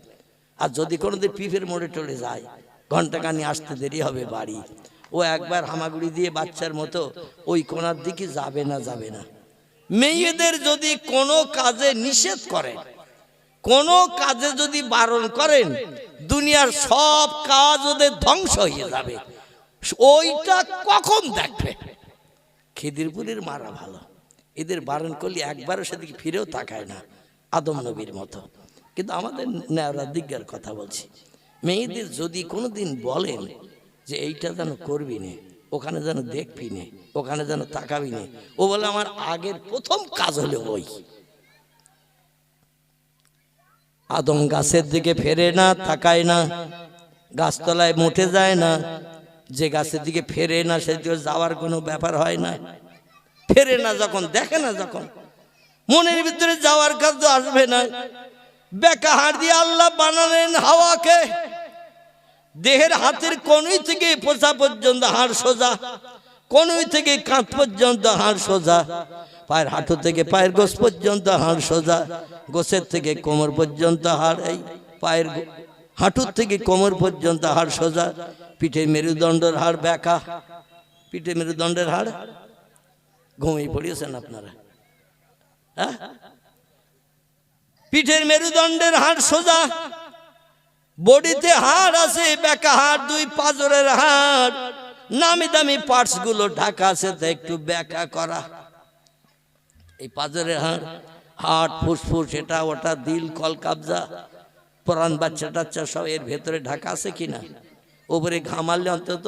আর যদি কোনোদিন পিফের মোড়ে টড়ে যায়, ঘন্টা কানি আসতে দেরি হবে বাড়ি, ও একবার হামাগুড়ি দিয়ে বাচ্চার মতো ওই কোণার দিকে যাবে না, যাবে না। মেয়েদের যদি কোনো কাজে নিষেধ করেন, কোনো কাজে যদি বারণ করেন, দুনিয়ার সব কাজ ওদের ধ্বংস হয়ে যাবে। ওইটা কখন দেখবে? খিদিরপুরের মারা ভালো, এদের বারণ করলে একবারও সেদিকে ফিরেও তাকায় না, আদম নবীর মতো। কিন্তু আমাদের ন্যাওরা দিগ্গার কথা বলছি, মেয়েদের যদি কোনোদিন বলেন যে এইটা যেন করবি না, ওখানে যেন দেখবি না, ওখানে যেন তাকাবি না, ও বলে আমার আগের প্রথম কাজ হলো ওই। আদম গাছের দিকে ফেরে না, তাকায় না, গাছতলায় মোটে যায় না। যে গাছের দিকে ফেরে না সেদিকে যাওয়ার কোনো ব্যাপার হয় না। ফেরে না যখন, দেখে না যখন, মনের ভিতরে যাওয়ার কাজ তো আসবে না। বেকা হাড় দিয়ে আল্লাহ বানালেন হাওয়াকে, দেহের হাতের কনুই থেকে পোষা পর্যন্ত হাড় সোজা, কনুই থেকে কাঁধ পর্যন্ত হাড় সোজা, পায়ের হাঁটু থেকে পায়ের গোস পর্যন্ত হাড় সোজা, গোসের থেকে কোমর পর্যন্ত হাড়, এই পায়ের হাঁটুর থেকে কোমর পর্যন্ত হাড় সোজা, পিঠে মেরুদণ্ডের হাড় বেঁকা, পিঠে মেরুদণ্ডের হাড়। ঘুমিয়ে পড়িয়েছেন আপনারা? হ্যাঁ, পিঠের মেরুদণ্ডের হাড় সোজা, বডিতে হাড় আছে বেঁকা হাড়, দুই পাঁজরের হাড়, নামি দামি পার্টস গুলো ঢাকা আছে, তা একটু বেঁকা করা। এই পাঁজরের হাড়, হার্ট, ফুসফুস, এটা ওটা, দিল, কলকাবজা, প্রাণ, বাচ্চা টাচ্চা সব এর ভেতরে ঢাকা আছে কিনা? উপরে ঘামালে অন্তত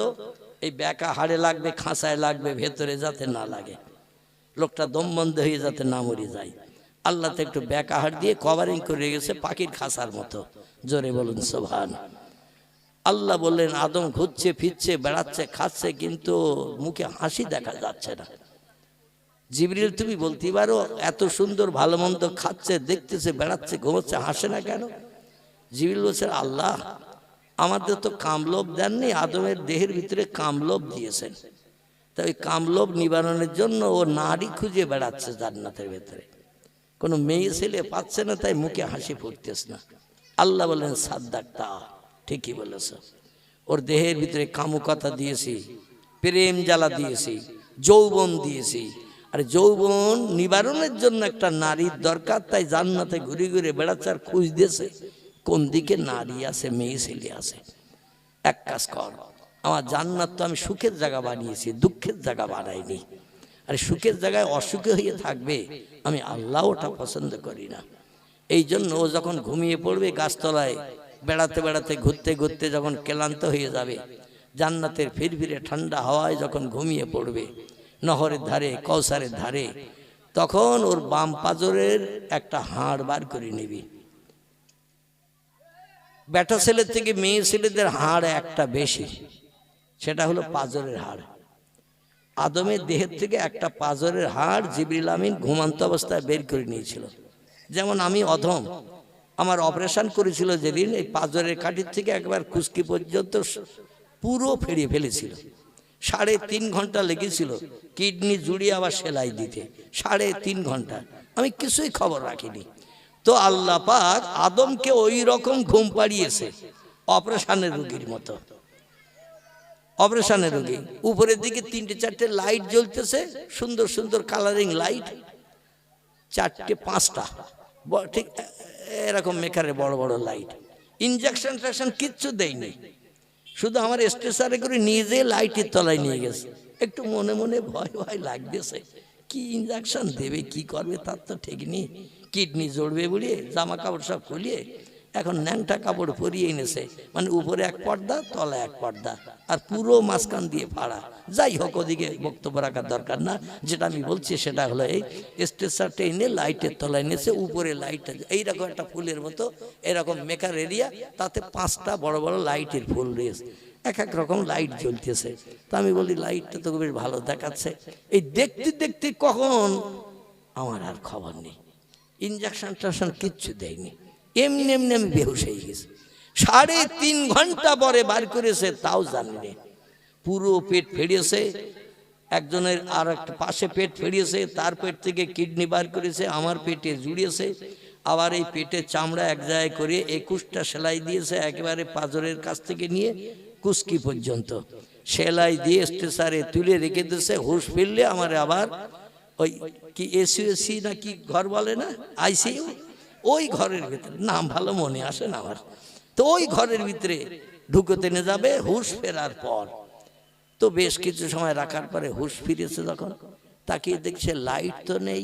এই বেঁকা হাড়ে লাগবে, খাঁচায় লাগবে, ভেতরে যাতে না লাগে, লোকটা দম বন্ধ হয়ে যাতে না মরে যায়। আল্লাহ তো একটু বেঁকা হাড় দিয়ে কভারিং করে গেছে পাখির খাঁচার মতো। জোরে বলুন সুবহান। আল্লাহ বললেন আদম ঘুরছে ফিরছে বেড়াচ্ছে খাচ্ছে, কিন্তু মুখে হাসি দেখা যাচ্ছে না। জিবরিল তুমি বলতে পারো এত সুন্দর ভালো মন্দ খাচ্ছে, দেখতেছে, বেড়াচ্ছে, ঘুমাচ্ছে, হাসে না কেন? জিবরিল বলছে আল্লাহ আমাদের তো কামলোভ দেননি, আদমের দেহের ভিতরে কামলোভ দিয়েছেন, তাই ওই কামলোভ নিবারণের জন্য ও নারী খুঁজে বেড়াচ্ছে জান্নাতের ভেতরে, কোনো মেয়ে ছেলে পাচ্ছে না, তাই মুখে হাসি ফুটতেছে না। আল্লাহ বলেন সাদ্দাকতা, ঠিকই বলেছ, ওর দেহের ভিতরে কামুকতা দিয়েছি, প্রেম জ্বালা দিয়েছি, যৌবন দিয়েছি। আর যৌবন নিবারণের জন্য একটা নারীর দরকার, তাই জান্নাতে ঘুরে ঘুরে বেড়াচ্ছে আর খুঁজ দিয়েছে কোন দিকে নারী আছে, মেয়ে ছেলে আছে। এক কাজ কর, আমার জান্নাত তো আমি সুখের জায়গা বানিয়েছি, দুঃখের জায়গা বানাইনি। আর সুখের জায়গায় অসুখে হয়ে থাকবে, আমি আল্লাহ ওটা পছন্দ করি না। এই জন্য ও যখন ঘুমিয়ে পড়বে গাছতলায়, বেড়াতে বেড়াতে ঘুরতে ঘুরতে যখন ক্লান্ত হয়ে যাবে, জান্নাতের ফিরফিরে ঠান্ডা হাওয়ায় যখন ঘুমিয়ে পড়বে নহরের ধারে, কৌসারের ধারে, তখন ওর বাম পাজরের একটা হাড় বার করে নিবি। বেটা ছেলের থেকে মেয়ে ছেলেদের হাড় একটা বেশি, সেটা হলো পাজরের হাড়। আদমের দেহের থেকে একটা পাজরের হাড় জিবরিল আমিন ঘুমান্ত অবস্থায় বের করে নিয়েছিল। যেমন আমি অধম, আমার অপারেশন করেছিল যেদিন, এই পাজরের কাঠির থেকে একবার কুস্কি পর্যন্ত পুরো ফেরিয়ে ফেলেছিল। 3.5 ঘন্টা লেগেছিল কিডনি জুড়িয়ে আবার সেলাই দিতে, 3.5 ঘন্টা। আমি কিছুই খবর রাখিনি। তো আল্লাহ পাক আদমকে ওই রকম ঘুম পাড়িয়েছে, অপারেশনের রোগীর মতো। অপারেশনের রোগী, উপরের দিকে 3-4টে লাইট জ্বলতেছে, সুন্দর সুন্দর কালারিং লাইট, 4টে 5টা ঠিক এরকম মেকারে বড় বড় লাইট। ইনজেকশন ট্রাকশন কিচ্ছু দেয়নি, শুধু আমার স্ট্রেচারে করে নিয়ে যেয়ে লাইটের তলায় নিয়ে গেছে। একটু মনে মনে ভয় ভয় লাগতেছে, কি ইনজেকশন দেবে কি করবে তার তো ঠিক নেই। কিডনি জড়বে বুড়িয়ে জামা কাপড় সব খুলিয়ে এখন ন্যাংটা কাপড় পরিয়ে এনেছে, মানে উপরে এক পর্দা তলা এক পর্দা আর পুরো মাঝখান দিয়ে ফাড়া। যাই হোক, ওদিকে বক্তব্য রাখার দরকার না। যেটা আমি বলছি সেটা হলো এই স্ট্রেচারটা এনে লাইটের তলায় এনেছে, উপরে লাইট এইরকম একটা ফুলের মতো এরকম মেকার এরিয়া, তাতে 5টা বড় বড় লাইটের ফুল রয়েছে, এক এক রকম লাইট জ্বলতেছে। তো আমি বলি লাইটটা তো বেশ ভালো দেখাচ্ছে। এই দেখতে দেখতে কখন আমার আর খবর নেই, ইনজেকশন ট্রাকশন কিচ্ছু দেয়নি, এমনি এমনি আমি বেহুশ হয়ে গেছি। 3.5 ঘন্টা পরে বার করেছে, তাও জানি পুরো পেট ফেড়িয়েছে। একজনের আর একটা পাশে পেট ফেড়িয়েছে, তার পেট থেকে কিডনি বার করেছে, আমার পেটে জুড়িয়েছে। আবার এই পেটে চামড়া এক জায়গায় করে 21টা সেলাই দিয়েছে, একেবারে পাঁজরের কাছ থেকে নিয়ে কুস্কি পর্যন্ত সেলাই দিয়ে স্ট্রেচারে তুলে রেখে দিয়েছে। হুঁশ ফিরলে আমার আবার ওই কি এসি না কি ঘর বলে না, আইসিইউ, ওই ঘরের ভিতরে, নাম ভালো মনে আসে না আমার, তো ওই ঘরের ভিতরে ঢুকতে নিয়ে যাবে হুঁশ ফেরার পর। তো বেশ কিছু সময় রাখার পরে হুঁশ ফিরেছে, যখন তাকিয়ে দেখছে লাইট তো নেই,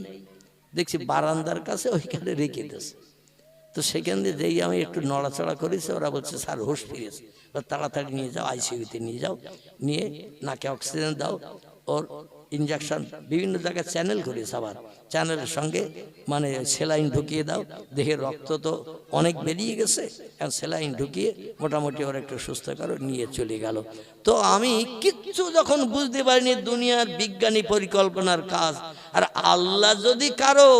দেখছি বারান্দার কাছে ওইখানে রেখে দিয়েছে। তো সেখান দিয়ে যেই আমি একটু নড়াচড়া করেছি, ওরা বলছে স্যার হুঁশ ফিরেছে, তাড়াতাড়ি নিয়ে যাও, আইসিইউতে নিয়ে যাও, নিয়ে নাকে অক্সিজেন দাও, ওর ইনজেকশন বিভিন্ন জায়গায় চ্যানেল করেছে, আবার চ্যানেলের সঙ্গে মানে সেলাইন ঢুকিয়ে দাও, দেহে রক্ত তো অনেক বেরিয়ে গেছে, এখন সেলাইন ঢুকিয়ে মোটামুটি ওর একটু সুস্থ করো, নিয়ে চলে গেল। তো আমি কিচ্ছু যখন বুঝতে পারিনি দুনিয়ার বিজ্ঞানী পরিকল্পনার কাজ, আর আল্লাহ যদি কারো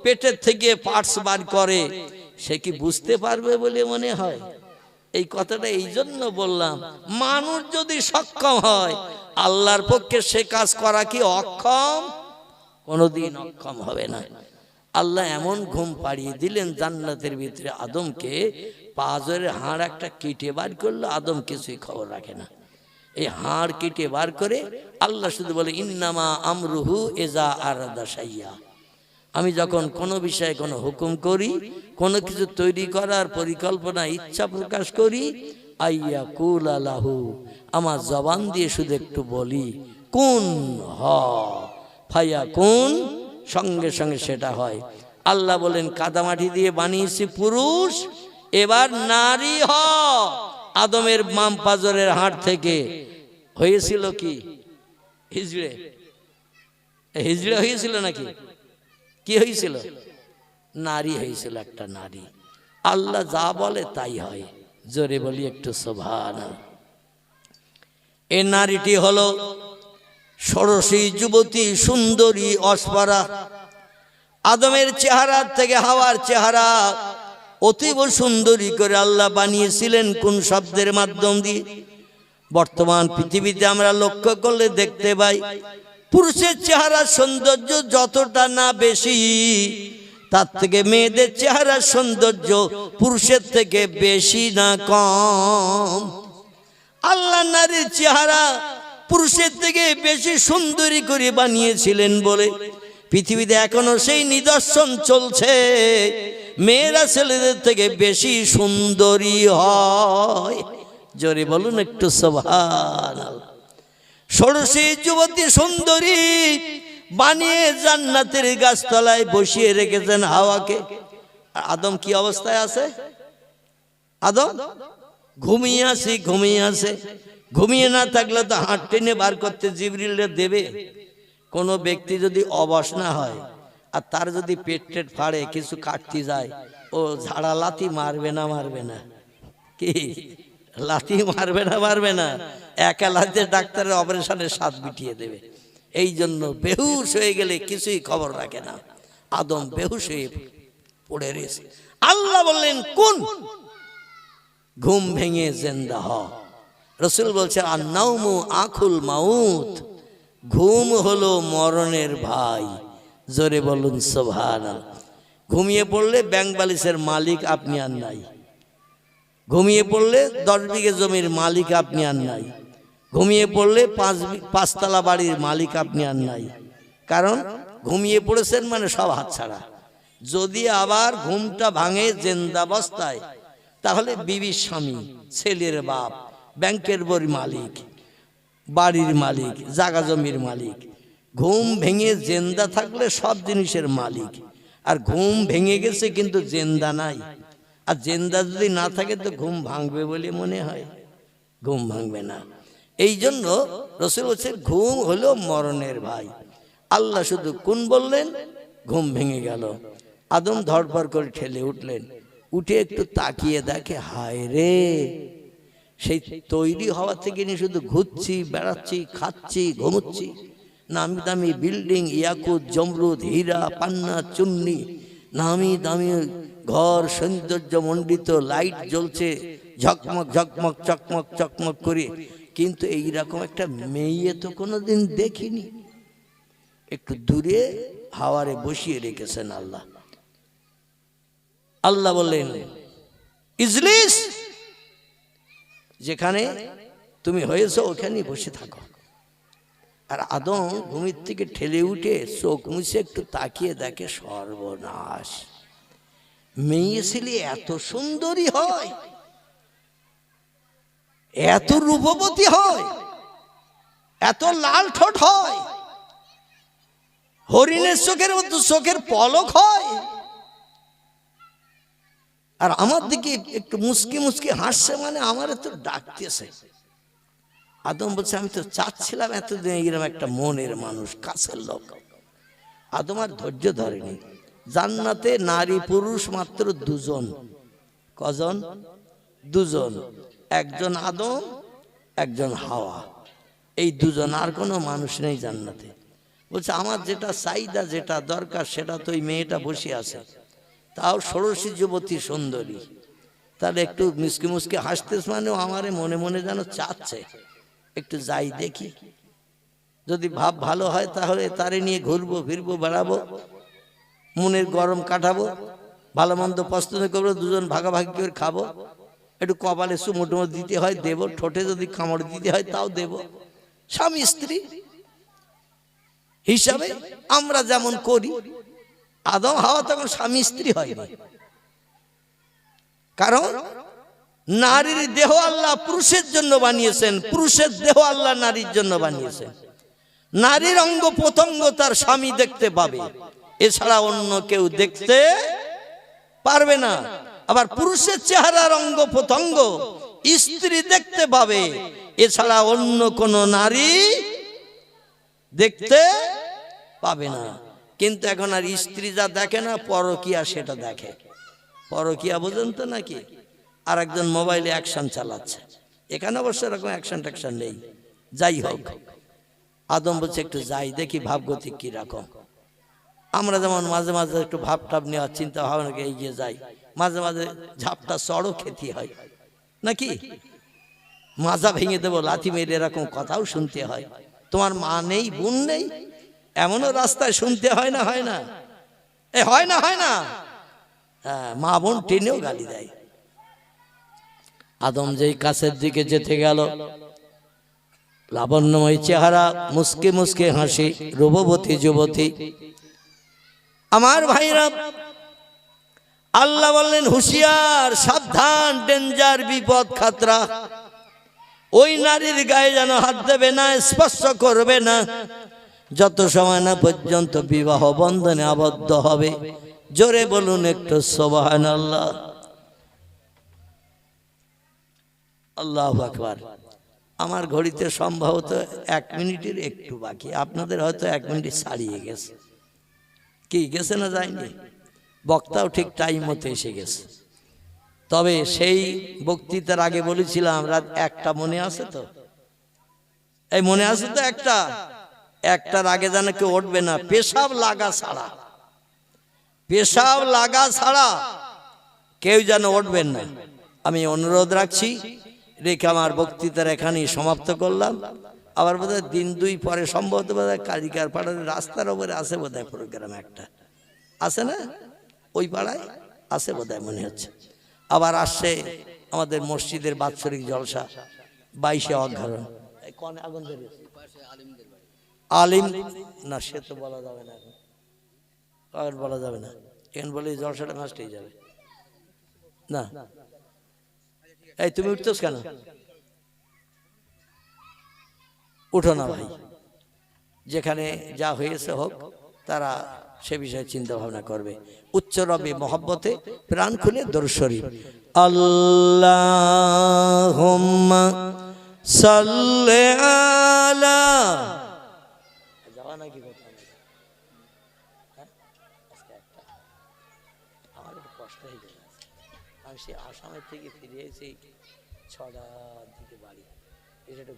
পেটের থেকে পার্টস বার করে সে কি বুঝতে পারবে বলে মনে হয়? এই কথাটা এই জন্য বললাম, মানুষ যদি সক্ষম হয় আল্লাহর পক্ষে সে কাজ করা কি অক্ষম? কোনোদিন অক্ষম হবে না। আল্লাহ এমন ঘুম পাড়িয়ে দিলেন জান্নাতের ভিতরে আদমকে, পাঁজরের হাড় একটা কেটে বার করলো, আদম কিছুই খবর রাখে না। এই হাড় কেটে বার করে আল্লাহ শুধু বলে ইন্নামা আমরুহু ইজা আরাদা শাইয়া, আমি যখন কোনো বিষয়ে কোনো হুকুম করি, কোনো কিছু তৈরি করার পরিকল্পনা ইচ্ছা প্রকাশ করি, আইয়া কুল আলাহু, আমার জবান দিয়ে শুধু একটু বলি কুন হ ফাইয়া কুন, সঙ্গে সঙ্গে সেটা হয়। আল্লাহ বলেন কাদামাটি দিয়ে বানিয়েছি পুরুষ, এবার নারী হ। আদমের মাম পাজরের হাড় থেকে হয়েছিল কি হিজড়ে, হিজড়ে হয়েছিল নাকি কি হয়েছিল? নারী হয়েছিল, একটা নারী। আল্লাহ যা বলে তাই হয়, জোরে বলি একটু সুবহানাল্লাহ। এই নারীটি হলো ষোড়শী যুবতী, সুন্দরী, অস্পরা। আদমের চেহারা থেকে হাওয়ার চেহারা অতীব সুন্দরী করে আল্লাহ বানিয়েছিলেন কোন শব্দের মাধ্যম দিয়ে? বর্তমান পৃথিবীতে আমরা লক্ষ্য করলে দেখতে পাই পুরুষের চেহারা সৌন্দর্য যতটা না বেশি, তার থেকে মেয়েদের চেহারা সৌন্দর্য পুরুষের থেকে বেশি না কম। আল্লাহ নারীর চেহারা পুরুষের থেকে বেশি সুন্দরী করে বানিয়েছিলেন বলে পৃথিবীতে এখনো সেই নিদর্শন চলছে, মেয়েরা ছেলেদের থেকে বেশি সুন্দরী হয়। জোরে বলুন একটু সুবহানাল্লাহ। ষোড়শী যুবতী সুন্দরী বানিয়ে জান্নাতের গাছতলায় বসিয়ে রেখেছেন হাওয়াকে। আদম কি অবস্থায় আছে? আদম ঘুমিয়ে আছে, ঘুমিয়ে আছে। ঘুমিয়ে না থাকলে তো হাত টেনে বার করতে জিবরিল দেবে। কোনো ব্যক্তি যদি অবশ না হয় আর তার যদি পেট টেট ফাড়ে, কিছু কাটতে যায়, ও ঝাড়া লাথি মারবে না? মারবে না? কি লাথি মারবে না? মারবে না? একা লাথিতে ডাক্তারের অপারেশনের স্বাদ মিটিয়ে দেবে। এই জন্য বেহুশ হয়ে গেলে কিছুই খবর রাখে না। আদম বেহুশ হয়ে পড়ে রয়েছে। আল্লাহ বললেন কোন, ঘুম ভেঙে জিন্দা হ। রাসূল বলছে আন-নাওমু আখুল মাউত, ঘুম হলো মরণের ভাই। জোরে বলুন সুবহানাল্লাহ। ঘুমিয়ে পড়লে ব্যাংক বালিশের মালিক আপনি আর নাই, ঘুমিয়ে পড়লে 10 বিঘে জমির মালিক আপনি আর নাই, ঘুমিয়ে পড়লে 5 তলা বাড়ির মালিক আপনি আর নাই। কারণ ঘুমিয়ে পড়েছেন মানে সব হাতছাড়া। যদি আবার ঘুমটা ভাঙে জিন্দাবস্থায়, তাহলে বিবির স্বামী, ছেলের বাপ, ব্যাংকের বড় মালিক, বাড়ির মালিক, জাগা জমির মালিক, ঘুম ভেঙে জেন্দা থাকলে সব জিনিসের মালিক। আর ঘুম ভেঙে গেছে কিন্তু জেন্দা নাই। আর জেন্দা যদি না থাকে তো ঘুম ভাঙবে বলে মনে হয়? ঘুম ভাঙবে না। এই জন্য রাসূল বলছেন ঘুম হলো মরণের ভাই। আল্লাহ শুধু কোন বললেন, ঘুম ভেঙে গেল। আদম ধড়ফড় করে ঠেলে উঠলেন, উঠে একটু তাকিয়ে দেখে, হায় রে, সেই তৈরি হওয়া থেকে নিয়ে শুধু ঘুরছি, বেড়াচ্ছি, খাচ্ছি, ঘুমোচ্ছি। নামি দামি বিল্ডিং, ইয়াকুত, জমরুদ, হীরা, পান্না, চুন্নি, নামি দামি ঘর, সৌন্দর্য মণ্ডিত, লাইট জ্বলছে ঝকমক ঝকমক চকমক চকমক করে। কিন্তু এইরকম একটা মেয়ে তো কোনোদিন দেখিনি। একটু দূরে হাওয়ারে বসিয়ে রেখেছেন আল্লাহ। আল্লাহ বললেন, ইজলিস, যেখানে তুমি হয়েছো ওখানেই বসে থাকো। আর আদম ঘুমের থেকে ঠেলে উঠে চোখ মুছে একটু তাকিয়ে দেখে, সর্বনাশ, মেয়ে ছেলে এত সুন্দরী হয়, এত রূপবতী হয়, এত লাল ঠোঁট হয়, হরিণের চোখের মতো চোখের পলক হয়, আর আমার দিকে একটু মুসকি মুসকি হাসছে, মানে আমার তো ডাকতেছে। আদম বলছে, আমি তো চাচ্ছিলাম এতদিন এরকম একটা মনের মানুষ, কাছের লোক। আদম আর ধৈর্য ধরেনি। জান্নাতে নারী পুরুষ মাত্র দুজন। কজন? দুজন। একজন আদম, একজন হাওয়া। এই দুজন, আর কোনো মানুষ নেই জান্নাতে। বলছে, আমার যেটা চাহিদা, যেটা দরকার, সেটা তো ওই মেয়েটা বসে আছে, তাও ষোড়শী যুবতী সুন্দরী। তাহলে একটু মুসকি মুসকি হাসতেছ, মানে আমারে মনে মনে যেন চাচ্ছে একটু যাই দেখি। যদি ভাব ভালো হয় তাহলে তারে নিয়ে ঘুরবো ফিরবো, বেড়াবো, মনের গরম কাটাবো, ভালো মন্দ পছন্দ করবো, দুজন ভাগাভাগি করে খাবো। একটু কপালে চুমো টুমো দিতে হয় দেব, ঠোঁটে যদি কামড় দিতে হয় তাও দেব। স্বামী স্ত্রী হিসাবে আমরা যেমন করি। আদম হাওয়া তখন স্বামী স্ত্রী হয়নি, কারণ নারীর দেহ আল্লাহ পুরুষের জন্য বানিয়েছেন, পুরুষের দেহ আল্লাহ নারীর জন্য বানিয়েছেন। নারীর অঙ্গ প্রত্যঙ্গ তার স্বামী দেখতে পাবে, এছাড়া অন্য কেউ দেখতে পারবে না। আবার পুরুষের চেহারার অঙ্গ প্রত্যঙ্গ স্ত্রী দেখতে পাবে, এছাড়া অন্য কোন নারী দেখতে পাবে না। কিন্তু এখন আর স্ত্রী যা দেখে না, পরকীয়া সেটা দেখে। পরকীয়া বোঝেন তো নাকি? আর একজন মোবাইলে অ্যাকশন চালাচ্ছে। এখানে অবশ্য এরকম অ্যাকশন ট্যাকশন নেই। যাই হোক, আদম বলছে একটু যাই দেখি ভাবগতিক কি রকম। আমরা যেমন মাঝে মাঝে একটু ভাব টাব নেওয়ার চিন্তা ভাবনাকে এগিয়ে যাই, মাঝে মাঝে ঝাপটা চড়ও খেতে হয় নাকি? মাজা ভেঙে দেবো, লাথি মেরে, এরকম কথাও শুনতে হয়। তোমার মা নেই, বোন নেই, এমনও রাস্তায় শুনতে হয় না? হয় না? হয় না? হয় না? হ্যাঁ, মা বোন টেনেও গালি দেয়। আদম যেই কাছের দিকে যেতে গেল, লাবণ্যময় চেহারা, মুসকে মুসকে হাসি, রূপবতী যুবতী। আমার ভাইরা, আল্লাহ বললেন, হুঁশিয়ার, সাবধান, ডেঞ্জার, বিপদ, খাতরা। ওই নারীর গায়ে যেন হাত দেবে না, স্পর্শ করবে না, যত সময় না পর্যন্ত বিবাহ বন্ধনে আবদ্ধ হবে। জোরে বলুন একটু সুবহানাল্লাহ। আল্লাহু আকবার। আমার ঘড়িতে সম্ভবত 1 মিনিটের একটু বাকি, আপনাদের হয়তো 1 মিনিট ছাড়িয়ে গেছে। কি গেছে না যায়নি? বক্তাও ঠিক টাইম মতো এসে গেছে। তবে সেই বক্তৃতার আগে বলেছিলাম রাত 1টা, মনে আছে তো? এই মনে আছে তো? 1টার আগে যেন কেউ উঠবে না, পেশাব লাগা ছাড়া। পেশাব লাগা ছাড়া কেউ যেন উঠবেন না। আমি অনুরোধ রাখছি, রেখে আমার বক্তৃতার এখানেই সমাপ্ত করলাম। আবার বোধহয় 1-2 পরে সম্ভবত বোধহয় কালিকার পাড়ার রাস্তার উপরে আছে বোধহয় প্রোগ্রাম একটা, আছে না? ওই পাড়ায় আছে বোধহয়, মনে হচ্ছে। আবার আসছে আমাদের মসজিদের বাৎসরিক জলসা 22শে অঘ্রাণ। আলিম না, সে তো বলা যাবে না, এখন বলা যাবে না। এখন বলে জলসাটা নষ্ট হয়ে যাবে না। এই তুমি উঠতেছ কেন? উঠো না ভাই, যেখানে যা হয়েছে হোক, তারা সে বিষয়ে চিন্তা ভাবনা করবে। উচ্চ রবে মহব্বতে প্রাণ খুলে দরুদ শরীফ। আল্লাহুম্মা সাল্লি আলা, যাওয়া নাকি কথা? আমার একটু কষ্ট হয়ে গেছে, আমি সেই আসামের থেকে ফিরে এসে 6টার দিকে বাড়ি, এটা একটু